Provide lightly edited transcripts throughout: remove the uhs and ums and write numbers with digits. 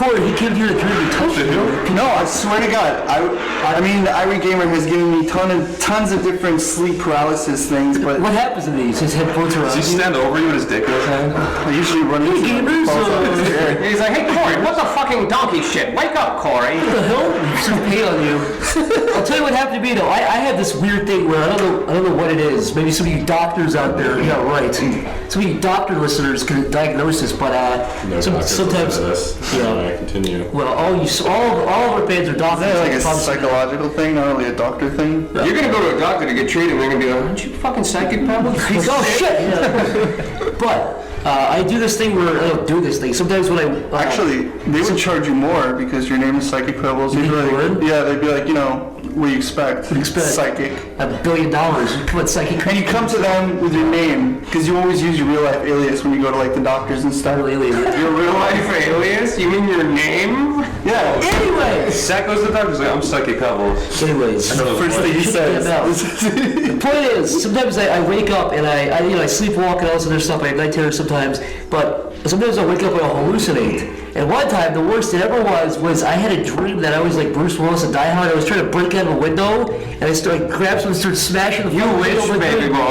Corey, he came here to touch you. No, I swear to God. I mean, the Irie Gamer has given me tons of different sleep paralysis things, but... What happens to these? His head floats around. Does he stand over you with his dick in his hand? I usually run into him. He's like, hey, Corey, what the fucking donkey shit? Wake up, Corey. What the hell? Some pay on you. I'll tell you what happened to me though. I have this weird thing where I don't know what it is. Maybe some of you doctors out there, yeah, right. Some of you doctor listeners can diagnose this, but sometimes, continue. Well, all of our fans are doctors. Is that like a psychological thing, not really a doctor thing? You're gonna go to a doctor to get treated, and they're gonna be like, aren't you fucking psychic, Pebble? Oh shit! Yeah. But I do this thing where I don't do this thing. Sometimes when I actually, they would charge you more because your name is Psychic Pebbles. They'd be like, what do you expect? Psychic. I have $1 billion. You put psychic. And you come to them with your name because you always use your real life alias when you go to like the doctors and stuff. Your real life alias? You mean your name? Yeah. Anyways. Zach goes to the doctor's like, I'm Psychic Pebbles. Anyways. That's the first thing he says. The point is, sometimes I wake up and I sleepwalk and all this other stuff. I have night terrors sometimes, but sometimes I wake up and I'll hallucinate. And one time, the worst it ever was I had a dream that I was like Bruce Willis and Die Hard. I was trying to break out of a window, and I grabbed someone and started smashing the window. You wish, baby boy.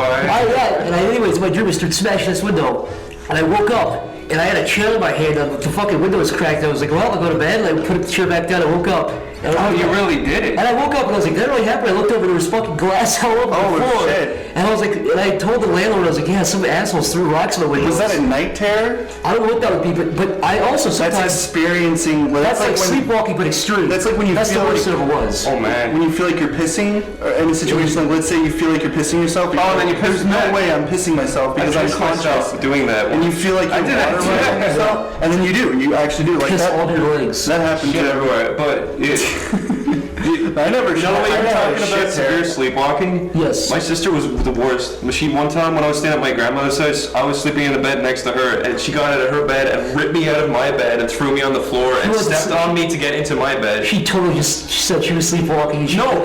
Anyways, my dream was started smashing this window, and I woke up, and I had a chair in my hand, and the fucking window was cracked. I was like, well, I'll go to bed, and I put the chair back down. I woke up. You really did it. And I woke up and I was like, that really happened. I looked over and there was fucking glass all over the floor. Shit. And I was like, and I told the landlord, I was like, yeah, some assholes threw rocks in the window. Was that a night terror? I don't know what that would be, but I also sometimes... That's experiencing... That's like sleepwalking, but extreme. That's like when you That's feel the worst like... it ever was. Oh, man. When you feel like you're pissing, or in a situation like, let's say you feel like you're pissing yourself. Oh, and then you piss. There's no way I'm pissing myself because I'm conscious. Doing that. And you feel like you're water yourself, and then you do. You actually do. Like Piss that, all over your legs. That happens everywhere, but I never. You know when you're talking about severe sleepwalking? Yes. My sister was the worst. One time when I was staying at my grandmother's house, I was sleeping in the bed next to her, and she got out of her bed and ripped me out of my bed and threw me on the floor and stepped on me to get into my bed. She totally just said she was sleepwalking. No.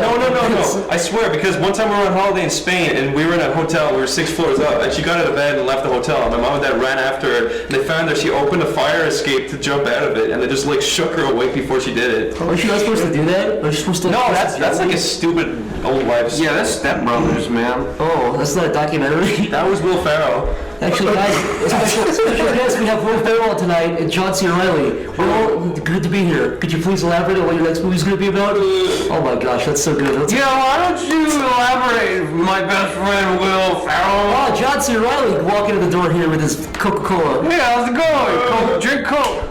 I swear, because one time we were on holiday in Spain, and we were in a hotel, we were 6 floors up, and she got out of bed and left the hotel. And my mom and dad ran after her, and they found that she opened a fire escape to jump out of it, and they just like shook her awake before she did it. Are you not supposed to do that? Are you supposed to... No, that's like a stupid old wives'. Yeah, that's Step Brothers, man. Oh, that's not a documentary? That was Will Ferrell. Actually, guys, special guest, we have Will Ferrell tonight and John C. Reilly. Well, good to be here. Could you please elaborate on what your next movie's going to be about? Oh my gosh, that's so good. Why don't you elaborate, my best friend Will Ferrell? Oh, John C. Reilly walking in the door here with his Coca-Cola. Hey, how's it going? Drink Coke.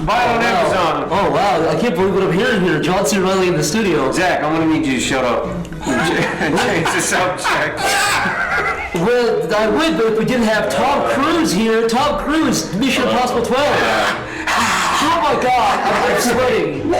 Buy it on Amazon. Oh wow, I can't believe what I'm hearing here. John C. Reilly in the studio. Zach, I'm going to need you to shut up and change the subject. Well, I would, but if we didn't have Tom Cruise here, Tom Cruise, Mission Impossible 12. Oh my god, I'm sweating.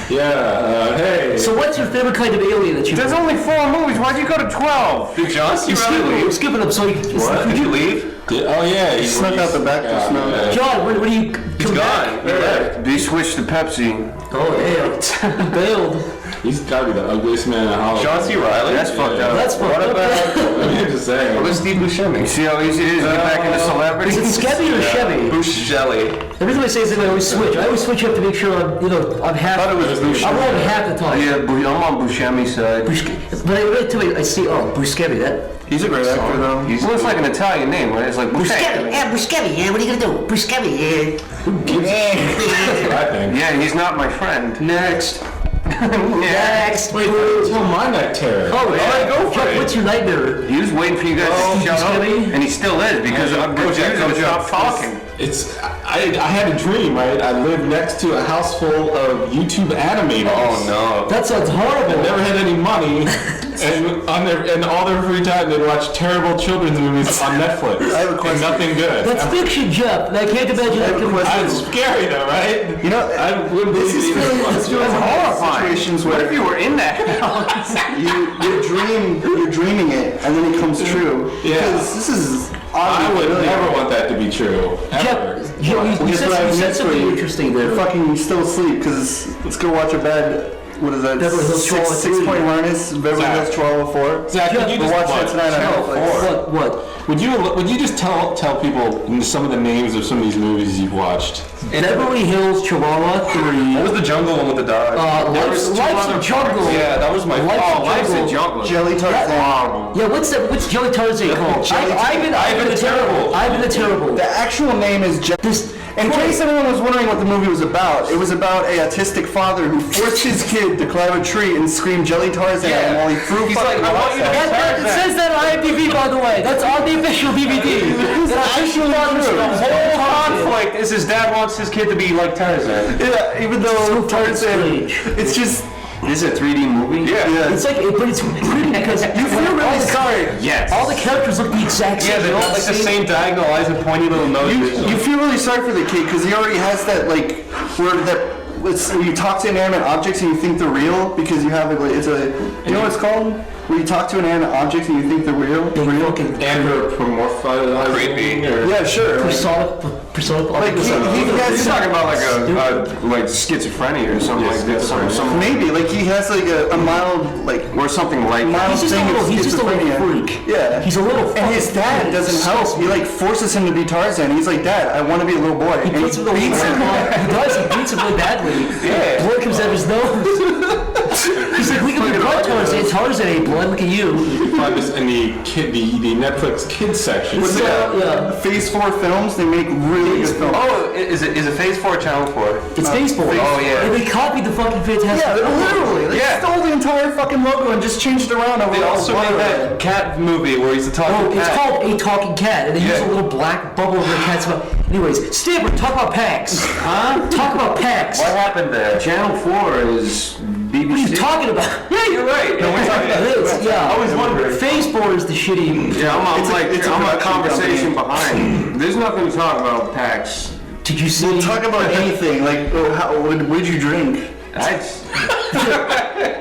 Hey. So what's your favorite kind of alien that you... There's only 4 movies, why'd you go to 12? Did John C. Reilly leave? You're skipping them so you... What? Did you leave? He snuck out the back just now. John, where do you... He's gone. He left. They switched to Pepsi. Oh, yeah. He bailed. He's gotta be the ugliest man in Hollywood. John C. Reilly? That's fucked up. That's fucked up. I'm just saying. What was Steve Buscemi? See how easy it is to get back into celebrity? Is it Skevy or Chevy? Buscemi. Every time I say something, I always switch. I always switch up to make sure I'm half. I thought it was Buscemi. I'm wrong half the time. Yeah, I'm on Buscemi's side. But I see, Buscemi, that... He's a great actor, though. Well, it's like an Italian name, right? It's like Buscemi. Yeah, Buscemi. Yeah, what are you gonna do? Buscemi. I think. Yeah, he's not my friend. Next. Next. Wait, tell my night terror. Oh, yeah, go for it. What's your nightmare? He was waiting for you guys to shut up, Buscemi? and he still is because I'm refusing to stop talking. I had a dream, right? I lived next to a house full of YouTube animators. Oh no. That sounds horrible. They never had any money, and all their free time they'd watch terrible children's movies on Netflix. I have a question. And nothing good. That's fiction, Jeff. And I can't imagine that could It's scary though, right? You know, I wouldn't believe this is it. really horrifying. situations What where if you were in that house? you're dreaming it, and then it comes true. Yeah. Because this is... I would never want that to be true. Ever. Jeff, you said something interesting there. You're fucking still asleep, because let's go watch a bad what is that? Beverly Hills Chihuahua 6-point harness. Beverly Zach. Hills Chihuahua 4. Zach, could you We're just watching it tonight on Netflix. What? Would you just tell people some of the names of some of these movies you've watched? Beverly Hills Chihuahua 3. What was the jungle one with the dog? Life's a Jungle. Yeah, that was my Life's a Jungle. Jelly Tarzan. Yeah, what's Jelly Tarzan called? Ivan the Terrible. Ivan the Terrible. The actual name is This. In case anyone was wondering what the movie was about, it was about a autistic father who forced his kid to climb a tree and scream Jelly Tarzan Yeah. while he threw He's fucking like, I want you to It says that on IMDb, by the way. That's on the official DVD. That's actually The whole conflict is his dad wants his kid to be like Tarzan. Yeah, even though Tarzan, strange. it's just, This is a 3D movie? Yeah. It's like, but it's pretty because you feel really sorry. Yes. All the characters look the exact same. Yeah, they all like the same diagonal eyes and pointy little noses. you feel really sorry for the kid because he already has that, like, where you talk to inanimate objects and you think they're real because you have, you know what it's called? Where you talk to inanimate objects and you think they're real? Anthropomorphizing? Creepy. Yeah, sure. Persona. Like, he You're has talking about like schizophrenia or something like that. Some maybe, like, he has, like, a mild, like, or something like that. He's just a little. He's just a little freak. Yeah. He's a little. And his dad doesn't help. He like forces him to be Tarzan. He's like, Dad, I want to be a little boy. He And puts him in the beats him. He does. He beats him really badly. Yeah. Blood comes out of his nose. He's like, we can be blood Tarzan. Tarzan ain't blood. Look at you. Find this in the Netflix kids section. What's Yeah. Phase 4 films, they make really good films. Oh, is it Phase 4 or Channel 4? It's Phase 4. Oh, yeah. And they copied the fucking Fantastic. Yeah, literally. They Yeah. stole the entire fucking logo and just changed it around over They also water. made that cat movie where he's the talking Oh, it's cat. called A Talking Cat, and they use Yeah. a little black bubble over the cat's mouth. Anyways, Stanford, talk about PAX. Huh? Talk about PAX. What happened there? Channel 4 is What are you BBC. talking about? Yeah, you're right. No, we're talking It is, yeah. I was wondering. Phase 4 is the shitty. Yeah, I'm It's a a production conversation behind. There's nothing to talk about PAX. Did you see? Talk about anything. Like, what'd you drink? That's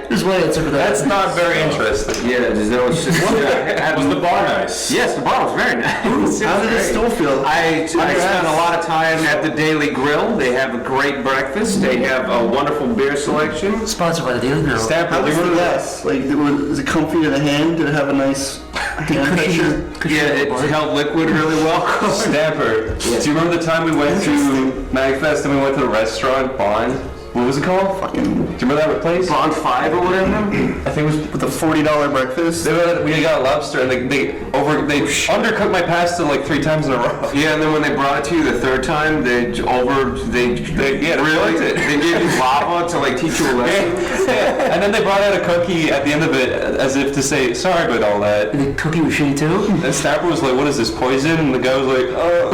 There's one answer for that. That's not very interesting. yeah. That was just. Was the bar nice? Yes, the bar was very nice. How did it still feel? I spent a lot of time at the Daily Grill. They have a great breakfast. They have a wonderful beer selection. Sponsored by the Daily Girl. How was the gas? Like, was it comfy to the hand? Did it have a nice hand pressure? Yeah, it held liquid really well. Stanford. Do you remember the time we went to MagFest and we went to the restaurant Bond? What was it called? Fucking Do you remember that place? Bond 5 or whatever. I think it was. with a $40 breakfast. We got lobster and they undercooked my pasta like 3 times in a row. Yeah, and then when they brought it to you the third time, they liked it. They gave you lava to like teach you a lesson. Yeah. And then they brought out a cookie at the end of it as if to say sorry about all that. And the cookie was shitty too. And Snapper was like, "What is this, poison?" And the guy was like, "Oh."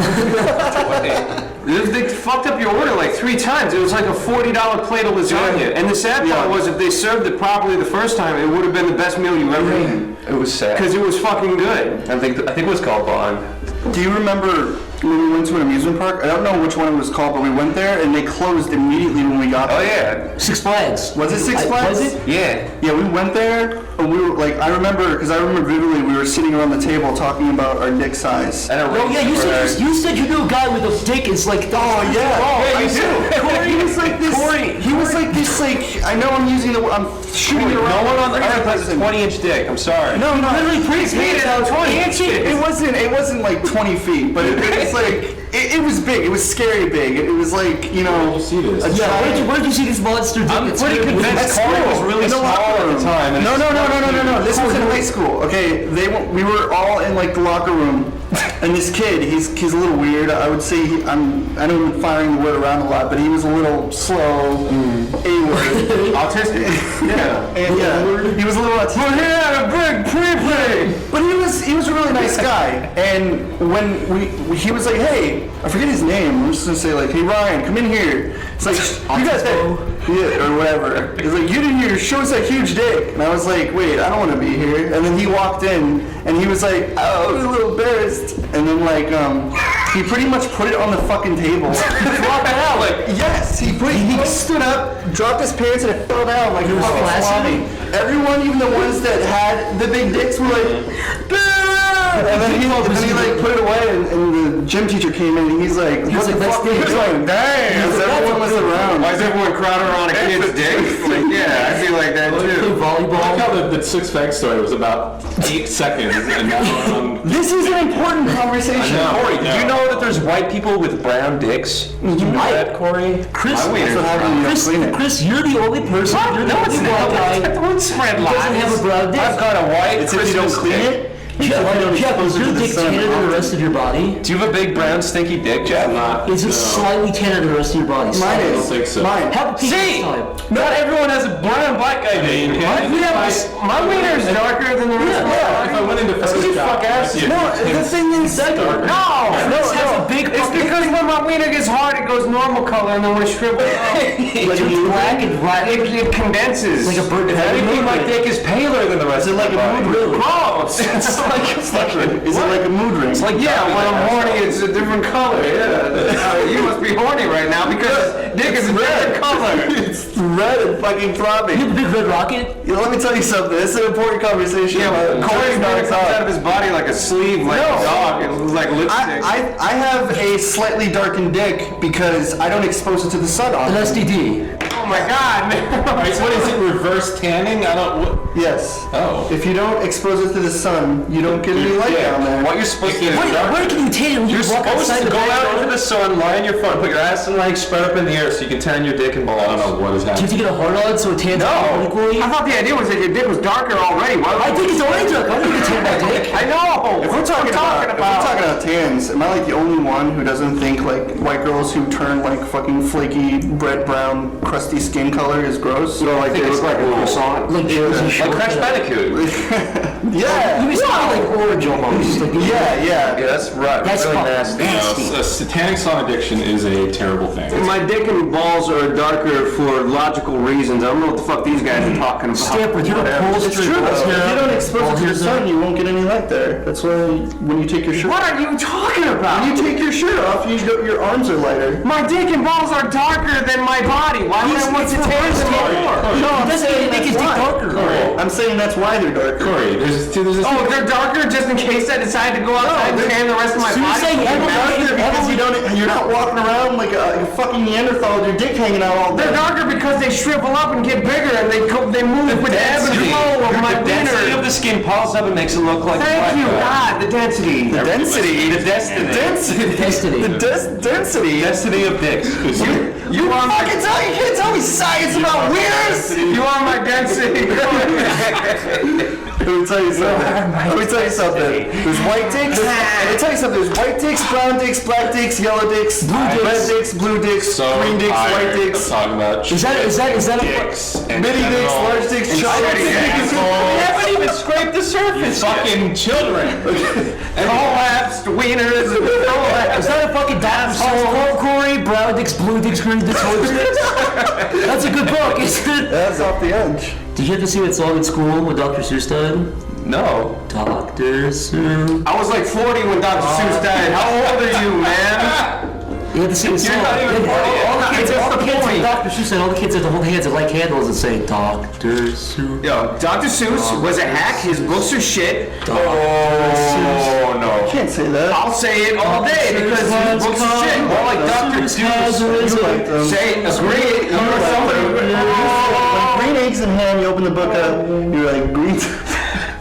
They fucked up your order like 3 times. It was like a $40 plate of lasagna. And the sad part was if they served it properly the first time, it would have been the best meal you ever eaten. It was sad. Because it was fucking good. I think it was called Bond. Do you remember when we went to an amusement park? I don't know which one it was called, but we went there and they closed immediately when we got Oh there. yeah. Six Flags. Was it Six Flags? Was it? Yeah. Yeah, we went there and we were like, I remember vividly we were sitting around the table talking about our dick size. And Oh yeah, you said you knew a guy with a dick is like. Oh yeah, yeah, you I do. Corey, he was like this. He was like this. Like I know I'm using the. I'm shooting it No around. one on the earth has a 20-inch dick. I'm sorry. No, Literally pretty big. It wasn't like 20 feet, but it was like it was big. It was scary big. It was like You see this? a Yeah, giant. where did you see this monster dick? I'm pretty convinced Corey was really In the small locker at the room. time. and No. it's- This was in high school. Okay, we were all in like the locker room, and this kid, he's a little weird. I would say I know I'm firing the word around a lot, but he was a little slow, A-word, Autistic. yeah, and he was a little autistic. But he had a big pre-play. But he was a really nice guy, and when he was like, hey, I forget his name. I'm just gonna say like, hey Ryan, come in here. It's like you got that, yeah, or whatever. He's like, you didn't hear, show us that huge dick. And I was like, wait, I don't want to be here. And then he walked in, and he was like, oh, I was a little embarrassed. And then like, he pretty much put it on the fucking table. Dropped it out. Like, yes, he stood up, dropped his pants, and it fell down like it was flaccid? Everyone, even the ones that had the big dicks, were like, and then he like put it away, and the gym teacher came in, and he's like, what the fuck? He was like, dang, 'cause everyone was around. around. Why is everyone crowding around a kid's dick? Like, yeah, I feel like that Play too. I like volleyball. how the Six Flags story was about 8 seconds, and now we're on. This is an important conversation. Corey, do you know that there's white people with brown dicks? Did you know that, Corey? Chris, That's what happened when you Chris, clean it. Chris, you're the only person. You're the only black guy who Don't spread doesn't have a brown dick. I've got a white It's if you don't Christmas clean dick. it. Jeff, Jeff, is your dick tanner than the rest of your body? Do you have a big brown stinky dick, Jeff? Is it slightly tanner than the rest of your body? Mine I don't is. think so. Mine. Have a peek See, this time. not everyone has a brown black guy dick. My wiener is darker than the rest of my body. If I went into Photoshop, I'd see it. No, the thing is, No, This has a big it's because when my wiener gets hard, it goes normal color, and then when I strip it, like a black and black. it condenses. Like a bird. If anything, my dick is paler than the rest of is it like my a body. mood ring? Gross. Is it like a mood ring? Like Yeah, when I'm horny, it's a different color. Yeah, you must be horny right now because dick is a different color. It's red and fucking throbbing. You have a big red rocket? You know, let me tell you something. This is an important conversation. Yeah, but Corey's dick comes out of his body like a sleeve, like a dog. It looks like lipstick. I have a slightly darkened dick because I don't expose it to the sun An often. STD. Oh my god, What is it? Reverse tanning? I don't. What? Yes. Oh. If you don't expose it to the sun, you don't get any light down there. What you're supposed to do is Where can you tan? You you're walk supposed outside to the go out into backyard? the sun, lie on your front, put your ass and legs spread up in the air so you can tan your dick and balls. I don't know what is Do you have happening. to get a hard on so it tans equally? I thought the idea was that your dick was darker already. Why I think it's already dark. I don't need to tan my dick. I know. If we're talking about tans, am I like the only one who doesn't think like white girls who turn like fucking flaky bread brown crusty skin color is gross? So like they look like a croissant. Like Jersey Like Shore. Crash Bandicoot. Yeah. You sound like orange almost. Like, Yeah, Yeah, yeah. that's right. That's really fucking nasty. nasty. Tanning sun addiction is a terrible thing. My dick and balls are darker for logical reasons. I don't know what the fuck these guys are talking about. Stamper, you don't pull It's true though. If you don't expose it to the sun, you won't get any light there. That's why when you take your shirt What are you talking about? when you take your shirt off, your arms are lighter. My dick and balls are darker than my body. Why would I want to tan them more? No, I'm doesn't saying make his that's dick why. darker. I'm saying that's why they're darker. Corey, there's this. Oh, they're darker just in case I decide to go outside and tan the rest of my So you're body? saying They're everyone- darker because you're not walking around like a fucking Neanderthal with your dick hanging out all day. They're darker because they shrivel up and get bigger and they move with the ebb and flow of my The density wiener. of the skin piles up and makes it look like Thank you, black. God, the density. The density. The destiny. Destiny. The density. Destiny of dicks. You are my You can't tell me science about wieners. You are my density. Let me tell you something. There's white dicks. Let me tell you something. There's white dicks, brown dicks, black dicks, yellow dicks, red dicks, blue dicks, So green dicks, white tired dicks, of talking about Is that a dicks and mini dicks, genitals large dicks, and chocolate shitty dicks. assholes. We haven't even scraped the surface yet. Fucking children. Prolapsed wieners and prolapsed. Is that a fucking Dr. Corey? Brown dicks, blue dicks, green dicks, orange dicks? That's a good book, isn't it? That's off the edge. Did you have to see that song in school when Dr. Seuss died? No. Dr. Seuss. I was like 40 when Dr. Seuss died. How old are you, man? You had to see the song. not even all the kids, That's all the the kids, point. Dr. Seuss and all the kids had to hold hands and light candles and say, Dr. Seuss. Yo, Dr. Seuss was a hack. His books are shit. Oh no. Can't say that. I'll say it all day because his books are shit. More like Dr. Seuss. You like them. Say, agree. You or somebody. When green eggs and ham, you open the book up, you're like green.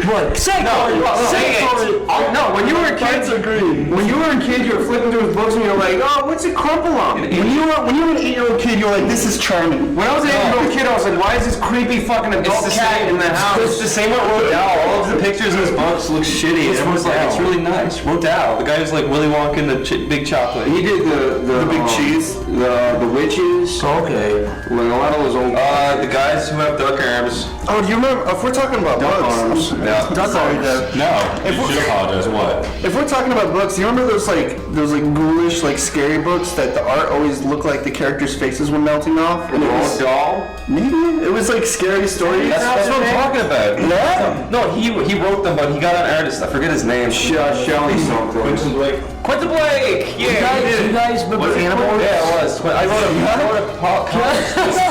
What? Say it, Corey. Say it, Corey. No, when you were a kid, Are green. when you were a kid, you were flipping through his books and you were like, oh, what's it crumple on? When you were an 8-year-old kid, you were like, this is charming. When I was an 8-year-old kid, I was like, why is this creepy fucking adult cat in the It's house? the same with Rodell. All of the pictures in his books look shitty. What's Everyone's like, Rodell? it's really nice. Rodell, the guy who's like Willy Wonka and the big chocolate. He did the big cheese? the witches, Okay. like a lot of those old. The guys who have duck arms. Oh, do you remember? If we're talking about books, Yeah. sorry, Deb. No, you should apologize. What? If we're talking about books, do you remember those ghoulish, like scary books that the art always looked like the characters' faces were melting off? And it was doll. maybe it was like scary stories. That's what I'm talking about. Yeah. No, he wrote them, but he got an artist. I forget his name. Shelley something. Quentin Blake. Quentin Blake. You Yeah, he guys, did. you guys remember Was it Animal? Yeah, it was. I wrote a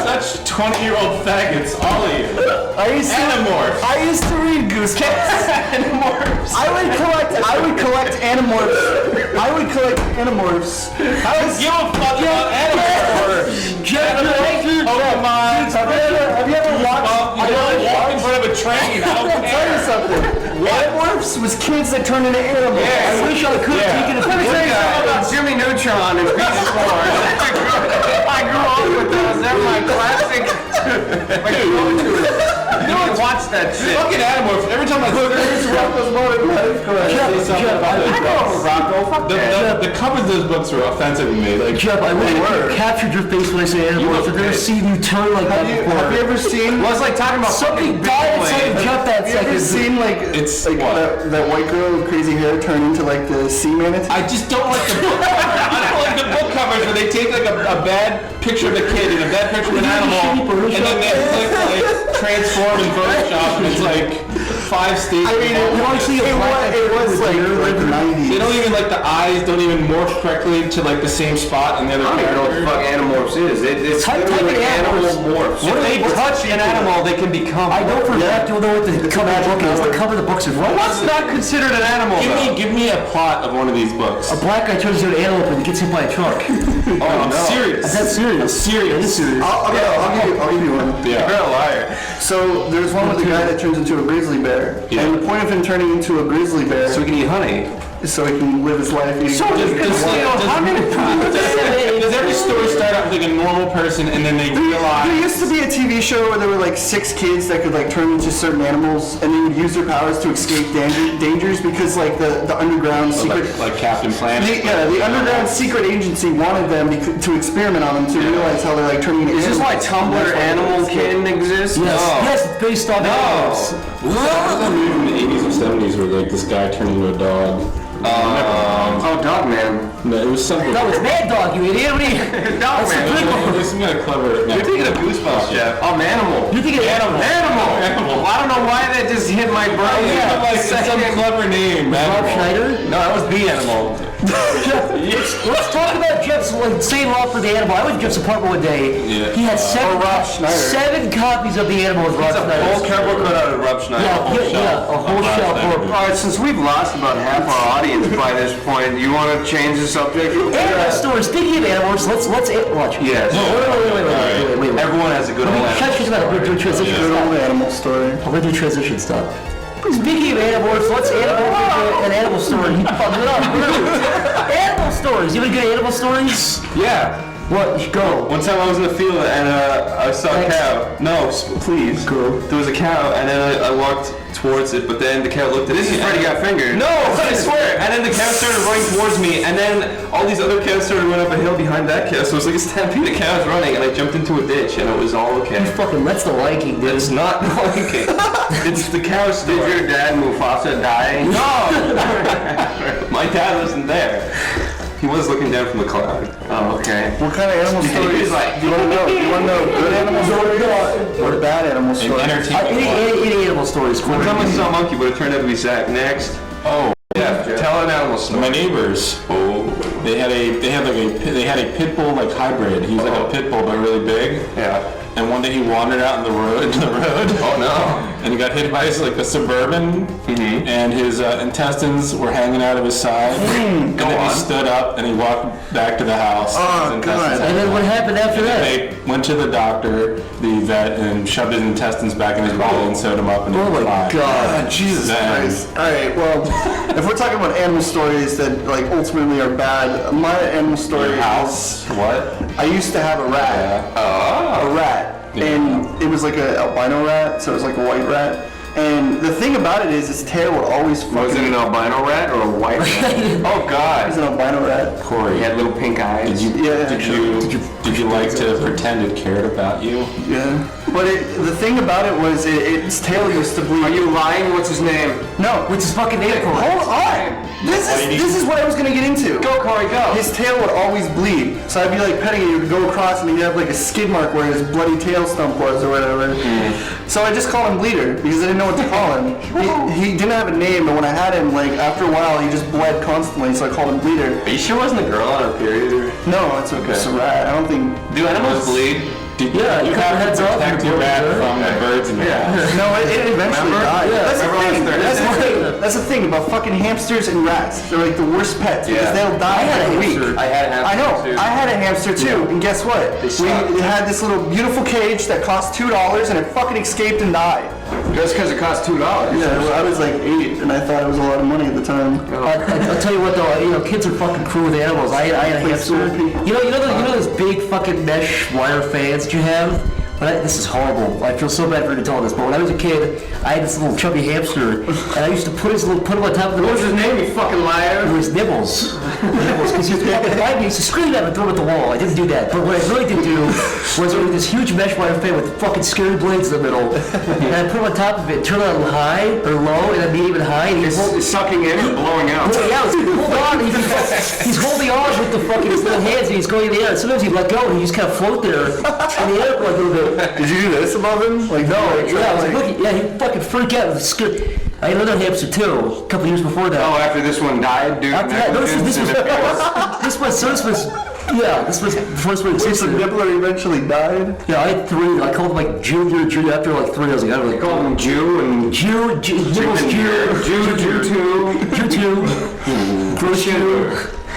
Such 20-year-old faggots, all of you. I used to read Goosebumps. I would collect Animorphs. I would collect Animorphs. I don't give a fuck about animals. Jeff, Animorphs was kids that turned into animals. I wish I could have taken it from Let me tell you something guy. about Jimmy Neutron and Beast Wars. I grew up with those. They're my classic. My go-to. You don't watch that shit. Fucking Animorphs. Every time I look at this Rocco's motorcycle. Rocco, fuck that. the covers of those books were offensive to me. Like, Jeff, I wish I could have captured your face when I say Animorphs. I've never seen you turn like that before. Have you ever seen? Well, it's like talking about Something fucking died inside Beyblade. of Jeff that Have you ever second. seen like It's like what? that white girl with crazy hair turn into like the sea manatee? I just don't like the book covers. I don't like the book covers where they take like a bad picture of a kid and a bad picture of an animal, and then they like transform in Photoshop, and it's like 5 stages. I mean, You always see a black it was like the 90s. They don't even like the eyes don't even morph correctly to like the same spot in the other I don't even know what the character. fuck Animorphs is. It's Type literally in animal Animorphs. morphs. If they touch an animal, they can become. I know for a fact you'll know what the cover of the book is. The cover of the books is wrong. What's not considered an animal? though? Give me a plot of one of these books. A black guy turns into an antelope and gets hit by a truck. Oh, I'm serious. Is that serious? I'm serious. It is serious. I'll give you one. Yeah. You're a liar. So there's one with a guy that turns into a grizzly bear, Yeah. and the point of him turning into a grizzly bear So we can eat honey. is so he can live his life. So Does every story start out with like a normal person and then they There realize? used to be a TV show where there were like 6 kids that could like turn into certain animals, and they would use their powers to escape dangers because like the underground secret. Like Captain Planet. The underground secret agency wanted them to experiment on them to realize how they're like turning into Is this why animals. Tumblr Animal Kin exists? Yes, No. yes, it's based on animals. Was that movie from the 80s or 70s where like this guy turned into a dog? Oh, Dog Man. No, it was something. No, it's Mad Dog, you idiot. What are you? Dog Man. It was some kind of clever. You're thinking of Goosebumps, Jeff. Oh, Manimal. You're thinking of animals. Animal. Well, I don't know why that just hit my brain. Yeah, like some clever name, man. Rob Schneider? No, that was the animal. Let's talk about Jeff's like same love for the animal. I went to Jeff's apartment one day. Yeah. He had Rob Schneider. 7 copies of the animal with Rob It's a Schneider. whole cardboard cutout of Rob Schneider. Yeah, a whole shelf. Schneider. All right, since we've lost about half our audience by this point, you want to change the subject? Animal stories. Speaking of animals, let's watch. Yes. Wait. Everyone has a good old animal. Shut about a good transition. Good old animal story. I'm gonna do transition stuff. Speaking of animals, let's an animal story. He fucked it up. Animal stories. You have any good animal stories? Yeah. What? Go. One time I was in the field and I saw a Thanks. cow. No, please. Go. There was a cow and then I walked towards it, but then the cow looked at me. This is Freddy Got Fingered. No, I swear. And then the cow started running towards me, and then all these other cows started running up a hill behind that cow. So it was like a stampede of cows running, and I jumped into a ditch, and it was all okay. Fucking that's the Lion King, dude. It's not Lion King. It's the cow story. Did your dad Mufasa die? No! My dad wasn't there. He was looking down from the cloud. Oh, okay. What kind of animal stories do you want to know? Do you want to know good animal stories or bad animal stories? Any animal stories. One time I saw a monkey, but it turned out to be Zach. Next. Oh, Yeah, tell an animal story. my neighbors. Oh. They had a pit bull like hybrid. He was like a pit bull but really big. Yeah. And one day he wandered out in the road. Oh no. And he got hit by a Suburban, and his intestines were hanging out of his side. And Go then on. he stood up and he walked back to the house. Oh, His intestines God. hanging And then what out. happened after that? They went to the doctor, the vet, and shoved his intestines back in his body and sewed him up and he Oh was my fine. god. Jesus Then- Christ. Alright, well, if we're talking about animal stories that like ultimately are bad, my animal story Your house? What? I used to have a rat. A rat. Yeah. And it was like an albino rat, so it was like a white rat. And the thing about it is its tail would always fucking... Was it an albino rat or a white rat? Oh It was god. an albino rat. Corey, He had little pink eyes. did you Yeah. did you like to pretend it cared about you? Yeah. But the thing about it was its tail used to bleed. Are you lying? What's his name? No. What's his fucking name for? Hold on! This is what I was gonna get into. Go, Corey, go. His tail would always bleed. So I'd be like petting it, he would go across and he'd have like a skid mark where his bloody tail stump was or whatever. So I just called him Bleeder because I didn't know what to call him. He didn't have a name, but when I had him, like after a while, he just bled constantly, so I called him Bleeder. Are you sure it wasn't a girl on her period? Or? No, it's a rat. I don't think... Do animals bleed? Yeah, You you cut have your heads to off. protect your rat from the birds in your house. No, it eventually died. Yeah. That's the Everyone's thing. thirsty. That's the thing. That's the thing about fucking hamsters and rats. They're like the worst pets because Yeah. they'll die in a week. I had a I know. hamster too. I had a hamster too, and guess what? suck. We had this little beautiful cage that cost $2, and it fucking escaped and died. Just because it costs $2. Yeah, well, I was like 8, and I thought it was a lot of money at the time. I'll tell you what though, kids are fucking cruel with animals. I had a hamster. You know those big fucking mesh wire fans that you have? This is horrible. I feel so bad for you telling this, but when I was a kid, I had this little chubby hamster, and I used to put him on top of the. What was his name, you fucking liar? It was Nibbles. Because he used to walk by me, he used to scream at me and throw him at the wall. I didn't do that, but what I really did do was there was this huge mesh wire fan with fucking scary blades in the middle, and I put him on top of it, turn it on high or low, and then medium and high. And It's sucking in or blowing out? yeah, hold on. He's holding on with the fucking his little hands, and he's going in the air. Sometimes he'd let go, and he just kind of float there in the air for like a little bit. Did you do this above him? Like, no. Yeah, I was like, look, yeah, he fucking freaked out. I had another hamster too, a couple years before that. Oh, after this one died, dude. After that, this was the first one Wait, so existed. Nibbler eventually died? Yeah, I had 3. I called him like Junior. After like 3, I was like, I don't really Call him Jew and Nibbles Jew,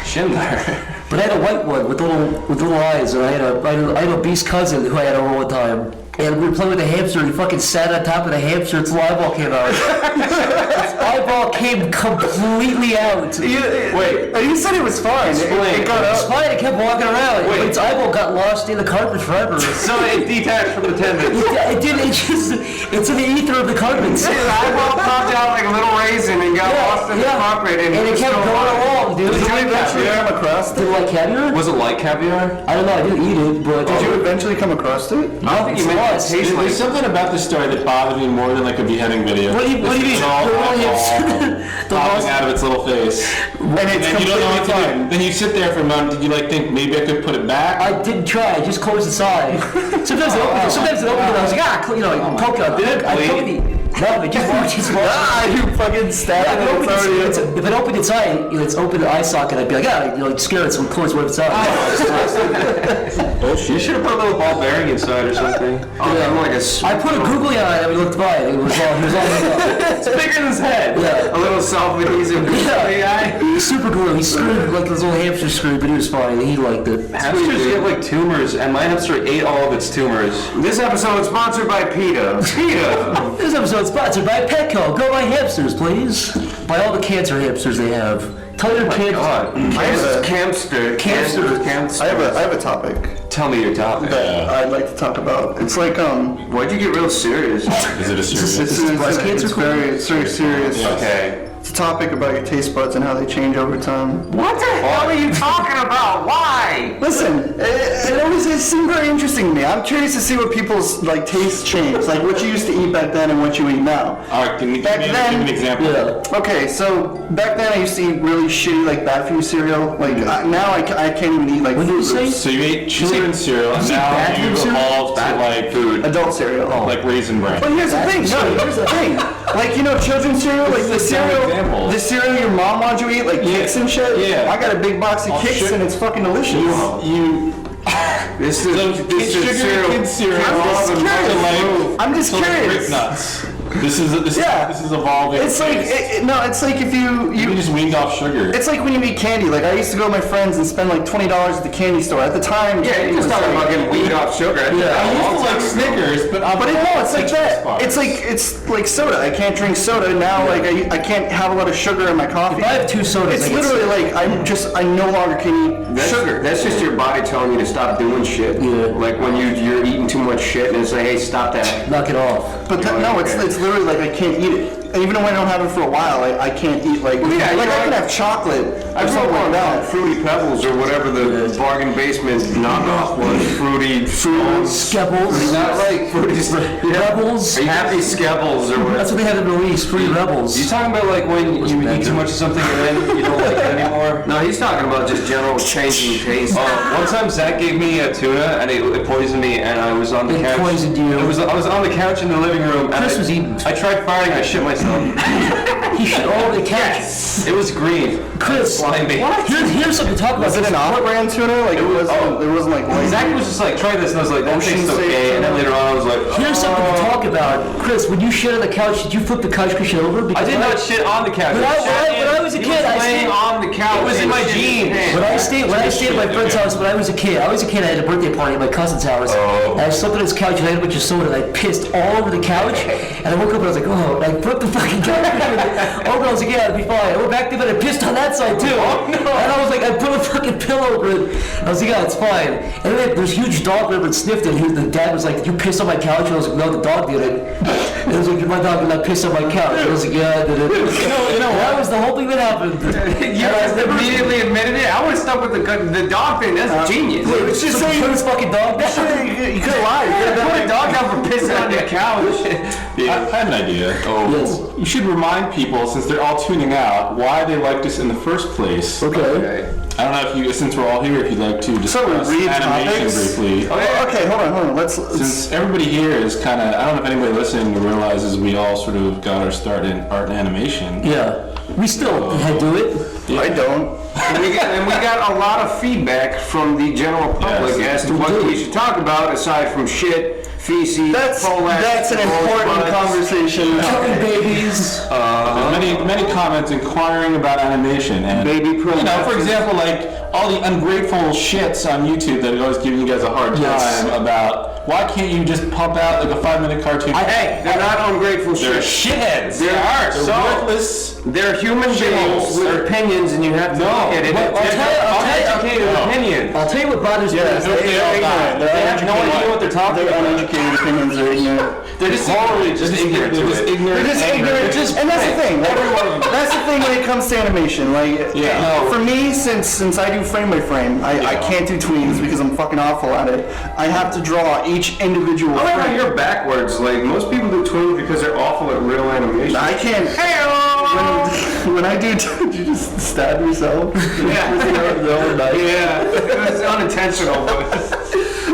Schindler. But I had a white one with little eyes, and I had a obese cousin who I had over one time. And we were playing with the hamster, and he fucking sat on top of the hamster, its eyeball came out. Its eyeball came completely out. Wait. You said it was fine. Explain. It got It was up. fine, it kept walking around. Wait. Its eyeball got lost in the carpet forever. So it detached from the tendons. It's in the ether of the carpets. His eyeball popped out like a little raisin and got lost in the carpet. And it kept going along, dude. Did you eventually come across Did it? you like caviar? Was it like caviar? I don't know, I didn't eat it, but... Did you eventually come across it? I think you meant it tastes like. There's something about this story that bothered me more than like a beheading video. What do you mean? It's all popping out of its little face. And it's And you don't know what completely to do. fine. Then you sit there for a moment. Did you like think maybe I could put it back? I didn't try, I just closed its eye. Sometimes it opened it, I was like, coconut. I coconut. No, it just walked. You fucking stabbed it. It's already If it opened its eye, its open eye socket, I'd be like, scare it, so it close one its eye. You should have put a little ball bearing inside or something. I put a googly eye and we looked by it. He was all lit up. It's bigger than his head. Yeah. A little self-adhesive guy. Super glue. He screwed like this little hamster screwed, but he was fine. He liked it. Hamsters get like tumors, and my hamster ate all of its tumors. This episode is sponsored by PETA. PETA. This episode is sponsored by Petco. Go buy hamsters, please. Buy all the cancer hamsters they have. Tell your kids. I have Camster. I have a topic Tell me your topic. that I'd like to talk about. It's like Why'd you get real serious? Is it a serious? it's very serious. Okay. It's a topic about your taste buds and how they change over time. What the hell are you talking about? Why? Listen, it seemed very interesting to me. I'm curious to see what people's like tastes change, like what you used to eat back then and what you eat now. All right, give me Back then- an example. Yeah. Okay, so back then I used to eat really shitty, like bad for you cereal. Like now I can't even eat like What did you Fruit say? Loops. So you ate children's cereal, and now bad you've food cereal? evolved to like food, Adult cereal. like Raisin Bran. But here's the thing. No, here's the thing. Like children's cereal, like the example. cereal your mom wanted you to eat, like Kicks and shit. Yeah. I got a big box of Kicks shit. and it's fucking delicious. This is Sugar cereal. Kid cereal. I'm just to like curious. Rick Nuts. This is evolving. It's like it's like if you you just weaned off sugar. it's like when you eat candy. Like I used to go with my friends and spend like $20 at the candy store. At the time, Yeah, you're just talking about getting weaned off sugar. I used to like Snickers, but it's like that. It's like soda. I can't drink soda now. Like I can't have a lot of sugar in my coffee. If I have 2 sodas, It's I get literally like I no longer can eat sugar. That's just your body telling you to stop doing shit. Yeah. Like when you're eating too much shit and it's like, hey, stop that. knock it off. But no, it's literally like I can't eat it. And even though I don't have it for a while, I can't eat like yeah, like you I can know, have chocolate I or grew something up like on that. Fruity Pebbles or whatever the bargain basement knockoff was. Fruity Skebbles. Not like Fruity Rebels. Happy Skebbles or whatever. That's what they had in the release, Free Rebels. You talking about like when you eat too much of something and then you don't like it anymore? No, he's talking about just general changing taste. One time Zach gave me a tuna and it poisoned me and I was on the It couch. poisoned you. I was on the couch in the living room and Chris was eating. I tried farting, I shit myself. He shit all over the couch. It was green. Chris, Slimy. here's something to talk about. Was it an off-brand tuna? Like it wasn't like white. Zach was just like, try this, and I was like, that Ocean tastes okay. State And then later on, I was like, Here's something to talk about. Chris, when you shit on the couch, did you flip the couch cushion over? I Because did not shit on the couch. When I was a kid, I Laying stayed. on the couch. It was in my jeans. When I stayed at my friend's house when I was a kid, I had a birthday party at my cousin's house. And I slept on his couch and I had a bunch of soda and I pissed all over the couch. And I woke up and I was like, oh, and I flipped the fucking couch. Oh, I was like, yeah, it'll be fine. I went back to bed and I pissed on that side too. Oh, no. And I was like, I put a fucking pillow over it. I was like, yeah, it's fine. And then there's a huge dog went over and sniffed it. The dad was like, did you piss on my couch? And I was like, no, the dog did it. And I was like, my dog did not piss on my couch. And I was like, yeah, I did it. You know, that was the whole thing that happened. You guys immediately admitted it. I would have stuck with the dog thing. That's genius. Wait, it's just saying, put his fucking dog down. You could have lied. You could have Put a dog down for pissing on your couch. I have an idea. Yes. You should remind people, since they're all tuning out, why they liked us in the first place. Okay. I don't know if you, since we're all here, if you'd like to discuss read animation topics? briefly. Okay, hold on. Let's Since everybody here is kind of, I don't know if anybody listening realizes we all sort of got our start in art and animation. Yeah. We still do it. I don't. And we got a lot of feedback from the general public Yes. as to what we should talk about aside from shit, feces, That's an important conversation. Killing babies. There's many comments inquiring about animation and Baby you know, for example, like all the ungrateful shits on YouTube that are always giving you guys a hard time Yes. about why can't you just pump out like a 5-minute cartoon? Hey, they're not ungrateful They're shit. shitheads. They are. They're So worthless. they're human beings Shitholes. with opinions, and you have to look at it. Well, I'll tell you- Educated opinion. I'll tell you what bothers me. Yeah, is they're all ignorant. die. They're They have no uneducated. idea what they're talking They're about. uneducated opinions. They're ignorant. They're just ignorant. Just ignorant to They're just it. ignorant. They're just anger. ignorant. They're just And that's the thing. Like, Every one of them. that's the thing when it comes to animation. Like, Yeah. for me, since I do frame by frame, I can't do tweens because I'm fucking awful at it. I have to draw each individual I like how frame. you're backwards. Like most people do twins because they're awful at real animation. I can't. When I do, did you just stab yourself? Yeah, it was unintentional, but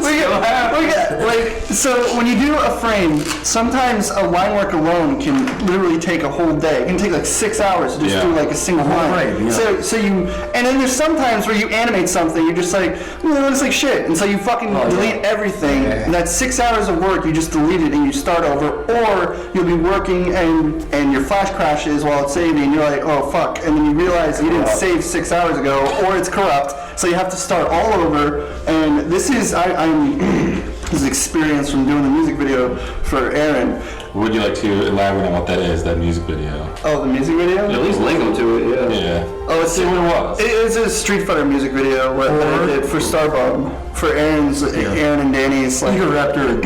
We get, like, so when you do a frame, sometimes a line work alone can literally take a whole day. It can take like 6 hours to just Yeah. do like a single line. frame, yeah. So you, and then there's sometimes where you animate something, you're just like, well, it looks like shit. And so you fucking delete everything. And that's 6 hours of work, you just delete it and you start over. Or you'll be working and your flash crashes while it's saving and you're like, oh fuck. And then you realize you didn't save 6 hours ago or it's corrupt. So you have to start all over. And this is, this is experience from doing the music video for Aaron. Would you like to elaborate on what that is, that music video? Oh, the music video? At least link them to it, yeah. Yeah. Oh, it's See what it was. It's a Street Fighter music video that I did for Starbomb, for Aaron and Danny's. Like, Raptor.